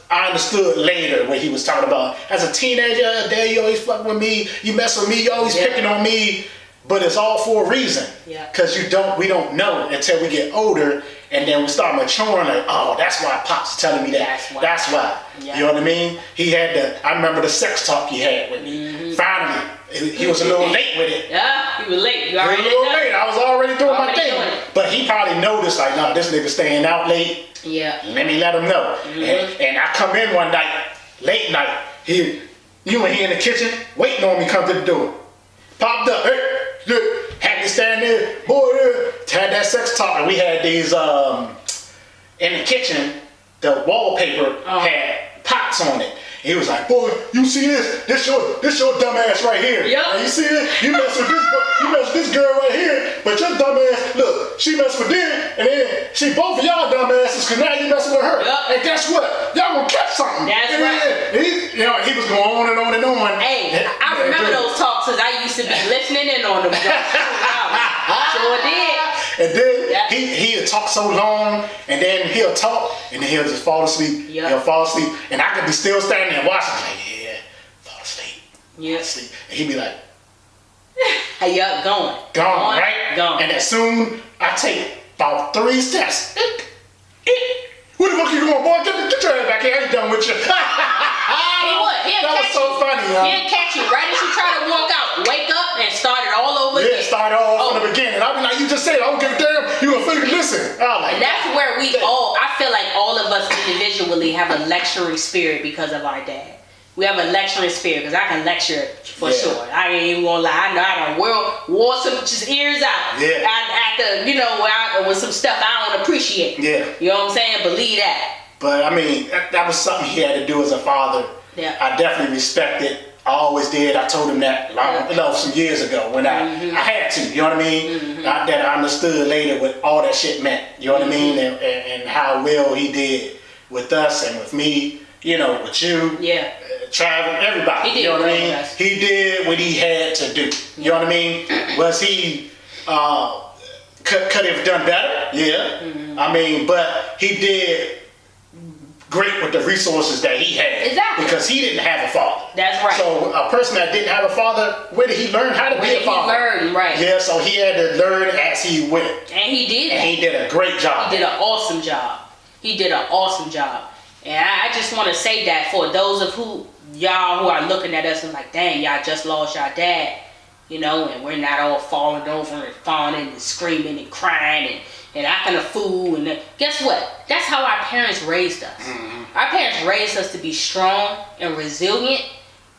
I understood later what he was talking about. As a teenager, Dad, you always fucking with me. You mess with me. You always picking on me. But it's all for a reason. Because we don't know until we get older, and then we start maturing. Like, oh, that's why Pops is telling me that. That's why. You know what I mean? I remember the sex talk he had with me. Finally, he was a little late with it. Yeah, he was late. He was a little late. I was already doing my thing. But he probably noticed, like, nah, this nigga staying out late. Let me let him know. And I come in one night, late night. You and he in the kitchen, waiting on me come to the door. Popped up. Hey. Had me stand there, boy, had that sex talk, and we had these in the kitchen. The wallpaper had pots on it. He was like, "Boy, you see this? This your dumb ass right here. And you see it? You mess with this girl right here, but your dumb ass, look, she messed with them, and then she both of y'all dumb asses, cause now you messing with her. And guess what? Y'all gonna catch something." That's right. He was going on and on and on. Hey, I remember those talks, cause I used to be listening in on them. Sure did. And then he'll talk so long, and then he'll talk, and then he'll just fall asleep. He'll fall asleep, and I could be still standing there watching, like, fall asleep. Fall asleep. And he'd be like, gone, right? Gone. And as soon I take about 3 steps, where the fuck you going, boy? Get your ass back here. I ain't done with you. That was so funny. He'll catch you right as you try to walk out. Wake up and start it all over again. Yeah, start all from the beginning. I'll be like, you just said, I don't give a damn. You gonna figure, listen. Like, and that's where I feel like all of us individually have a lecturing spirit because of our dad. We have a lecturing spirit because I can lecture for sure. I ain't even gonna lie. I know I done wore some just ears out. Yeah. After, with some stuff I don't appreciate. Yeah. You know what I'm saying? Believe that. But I mean, that was something he had to do as a father. Yeah. I definitely respect it. I always did. I told him that some years ago when I had to. You know what I mean? Not that I understood later what all that shit meant. You know what I mean? And how well he did with us and with me. You know, with you. Yeah. Travel, everybody. He did, you know what I mean? He did what he had to do. You know what I mean? Was he could have done better? Yeah. I mean, but he did great with the resources that he had. Exactly. Because he didn't have a father. That's right. So a person that didn't have a father, where did he learn how to be a father? He learned, right. Yeah, so he had to learn as he went. And he did. And he did a great job. He did an awesome job. He did an awesome job. And I just want to say that for those of y'all who are looking at us and like, dang, y'all just lost y'all dad, you know, and we're not all falling over and fawning and screaming and crying and acting a fool. And guess what? That's how our parents raised us. Mm-hmm. Our parents raised us to be strong and resilient.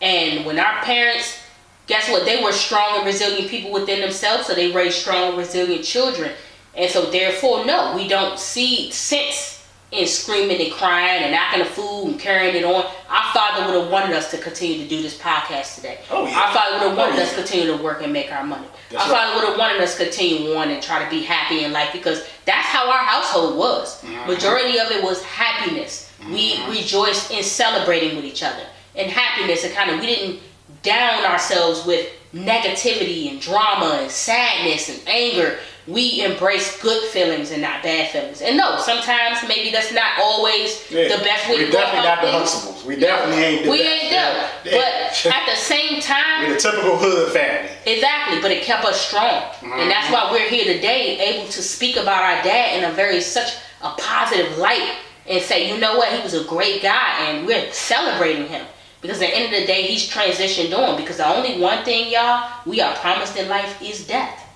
And when our parents, guess what? They were strong and resilient people within themselves, so they raised strong and resilient children. And so therefore, no, we don't see sense and screaming and crying and acting a fool and carrying it on. Our father would have wanted us to continue to do this podcast today. Oh, yeah. Our father would have wanted us to continue to work and make our money. That's our father would have wanted us to continue on and try to be happy in life because that's how our household was. Mm-hmm. Majority of it was happiness. Mm-hmm. We rejoiced in celebrating with each other. And happiness, and we didn't down ourselves with negativity and drama and sadness and anger. We embrace good feelings and not bad feelings. And no, sometimes maybe that's not always the best way to go. We definitely not the Huxtables. We definitely ain't We ain't them. But at the same time, we're the typical hood family. Exactly, but it kept us strong. Mm-hmm. And that's why we're here today, able to speak about our dad in such a positive light and say, you know what, he was a great guy and we're celebrating him. Because at the end of the day, he's transitioned on. Because the only one thing, y'all, we are promised in life is death.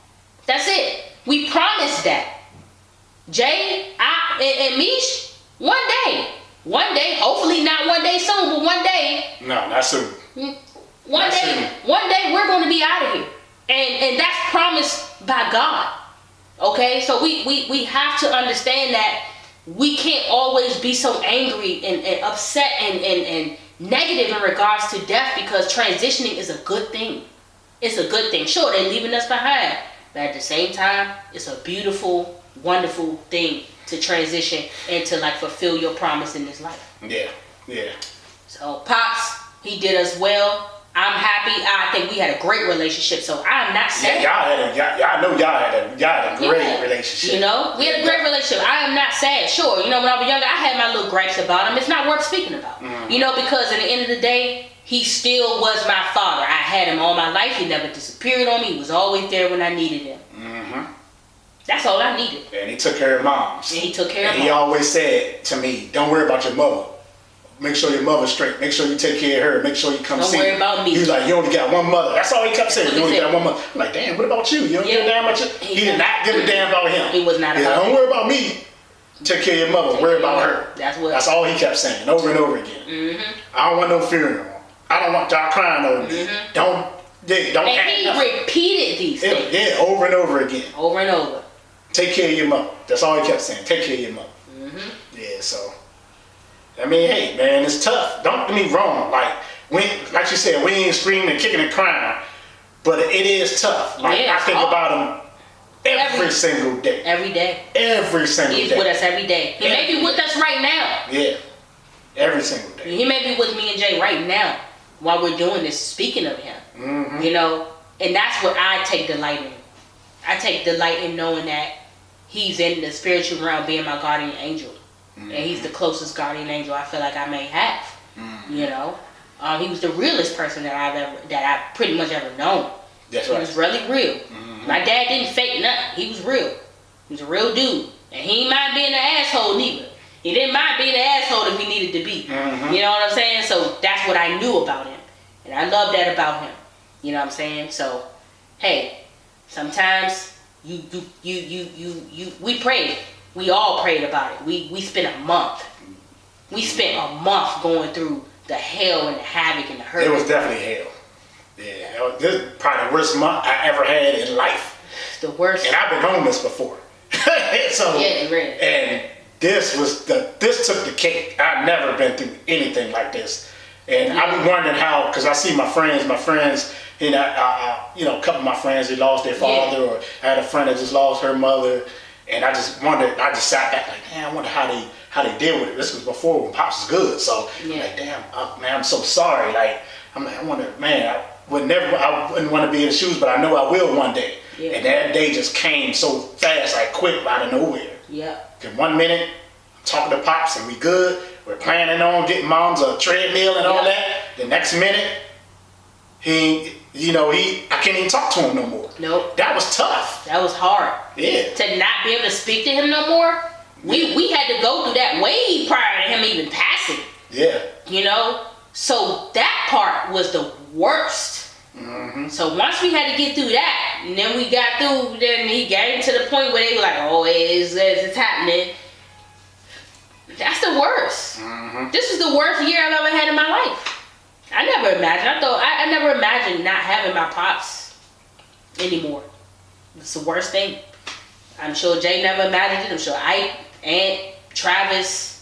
That's it. We promised that. Jay, and Meesh, one day, hopefully not one day soon, but one day. No, not soon. One day we're going to be out of here. And that's promised by God. Okay? So we have to understand that we can't always be so angry and upset and negative in regards to death because transitioning is a good thing. It's a good thing. Sure, they're leaving us behind. But at the same time, it's a beautiful, wonderful thing to transition and to fulfill your promise in this life. Yeah. So Pops, he did us well. I'm happy. I think we had a great relationship. So I'm not sad. Yeah, I know y'all had a great relationship. You know, we had a great relationship. I am not sad. Sure, when I was younger, I had my little gripes about him. It's not worth speaking about. Mm-hmm. Because at the end of the day, he still was my father. I had him all my life. He never disappeared on me. He was always there when I needed him. Mm-hmm. That's all I needed. And he took care of moms. And he always said to me, don't worry about your mother. Make sure your mother's straight. Make sure you take care of her. Make sure you come see her. Don't worry about me. He was like, you only got one mother. That's all he kept saying. You only got one mother. I'm like, damn, what about you? You don't give a damn about you? He did not give a damn about him. He was not about don't worry about me. Take care of your mother. Worry about her. That's all he kept saying over and over again. Mm-hmm. I don't want no funeral. I don't want y'all crying over me. Mm-hmm. Don't and he repeated these things. Yeah, over and over again. Over and over. Take care of your mother. That's all he kept saying. Take care of your mother. Mm-hmm. Yeah, so. I mean, hey, man, it's tough. Don't get me wrong. Like you said, we ain't screaming and kicking and crying. But it is tough. I think about him every single day. Every day. Every single day. He's with us every day. He may be with us right now. Yeah. Every single day. He may be with me and Jay right now while we're doing this, speaking of him. Mm-hmm. And that's what I take delight in. I take delight in knowing that he's in the spiritual realm being my guardian angel. Mm-hmm. And he's the closest guardian angel I feel like I may have. Mm-hmm. He was the realest person that I've pretty much ever known. That's right. He was really real. Mm-hmm. My dad didn't fake nothing. He was real. He was a real dude. And he didn't mind being an asshole neither. He didn't mind being an asshole if he needed to be. Mm-hmm. You know what I'm saying? So that's what I knew about him. And I love that about him. You know what I'm saying? So hey, sometimes we prayed. We all prayed about it. We spent a month. We spent a month going through the hell and the havoc and the hurt. It was definitely hell. Yeah, this is probably the worst month I ever had in life. It's the worst. And I've been homeless before. So, yeah, really. And this took the cake. I've never been through anything like this. And yeah. I be wondering how, because I see my friends, you know, a couple of my friends, they lost their father, or I had a friend that just lost her mother. And I just wondered, I just sat back like, man, I wonder how they deal with it. This was before when Pops was good. So, like, damn, man, I'm so sorry. Like, I wonder, man, I wouldn't want to be in the shoes, but I know I will one day. Yeah. And that day just came so fast, like quick, out of nowhere. Yeah. Cause 1 minute, I'm talking to Pops and we good. We're planning on getting Mom's a treadmill and all that. The next minute, I can't even talk to him no more. Nope. That was tough. That was hard. Yeah. To not be able to speak to him no more. We had to go through that way prior to him even passing. Yeah. You know? So that part was the worst. Mm-hmm. So once we had to get through that, and then we got through, then he got to the point where they were like, oh, it's happening. That's the worst. Mm-hmm. This is the worst year I've ever had in my life. I never imagined not having my Pops anymore. It's the worst thing. I'm sure Jay never imagined it. I'm sure Ike, Aunt, Travis.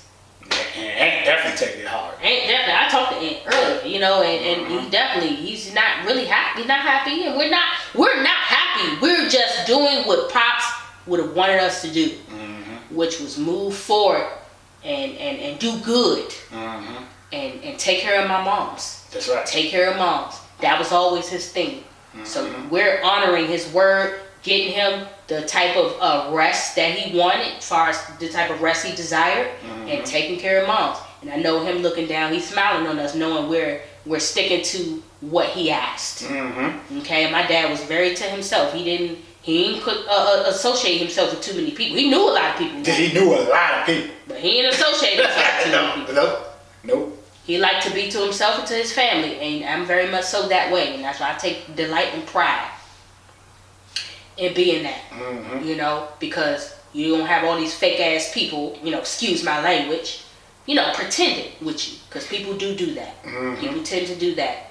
Aunt definitely taking it hard. Aunt definitely. I talked to Aunt earlier, you know, and he's not really happy. He's not happy, and we're not happy. We're just doing what Pops would have wanted us to do, which was move forward and do good, and take care of my moms. That's right. Take care of moms. That was always his thing. So we're honoring his word, getting him the type of rest that he wanted, as far as the type of rest he desired, and taking care of moms. And I know him looking down, he's smiling on us, knowing we're sticking to what he asked. Okay, and my dad was very to himself. He didn't associate himself with too many people. He knew a lot of people. He knew a lot of people. But he didn't associate himself with too many people. Nope. He liked to be to himself and to his family, and I'm very much so that way, and that's why I take delight and pride in being that. You know, because you don't have all these fake ass people, you know, excuse my language, you know, pretending with you, because people do that. People tend to do that,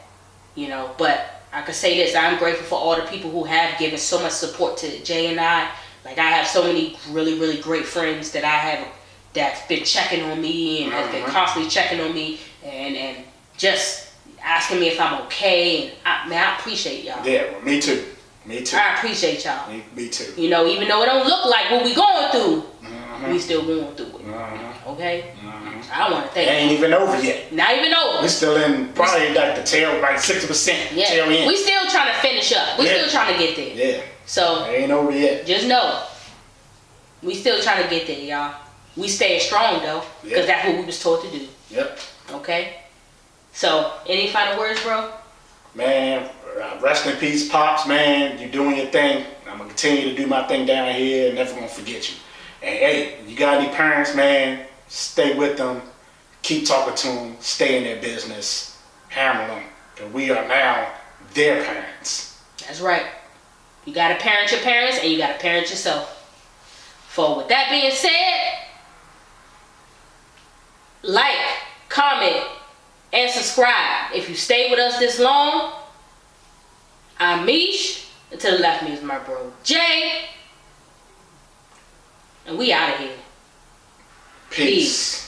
you know. But I could say this: I'm grateful for all the people who have given so much support to Jay and I. Like, I have so many really, really great friends that I have that's been checking on me and has been constantly checking on me and just asking me if I'm okay. And I appreciate y'all. Yeah, well, me too. I appreciate y'all. Me too. You know, even though it don't look like what we going through, we still going through it. Okay? I want to thank you. It ain't even over yet. Not even over. We're still in probably like the tail, like 60% tail end. We still trying to finish up. We still trying to get there. Yeah. So it ain't over yet. Just know, we still trying to get there, y'all. We stay strong though, because that's what we was taught to do. Yep. Okay? So, any final words, bro? Man, rest in peace, Pops, man. You're doing your thing. I'm going to continue to do my thing down here and never going to forget you. And hey, you got any parents, man, stay with them. Keep talking to them. Stay in their business. Hammer them. Because we are now their parents. That's right. You got to parent your parents and you got to parent yourself. For with that being said, like, comment, and subscribe. If you stayed with us this long, I'm Meesh, and to the left of me is my bro Jay, and we out of here. Peace.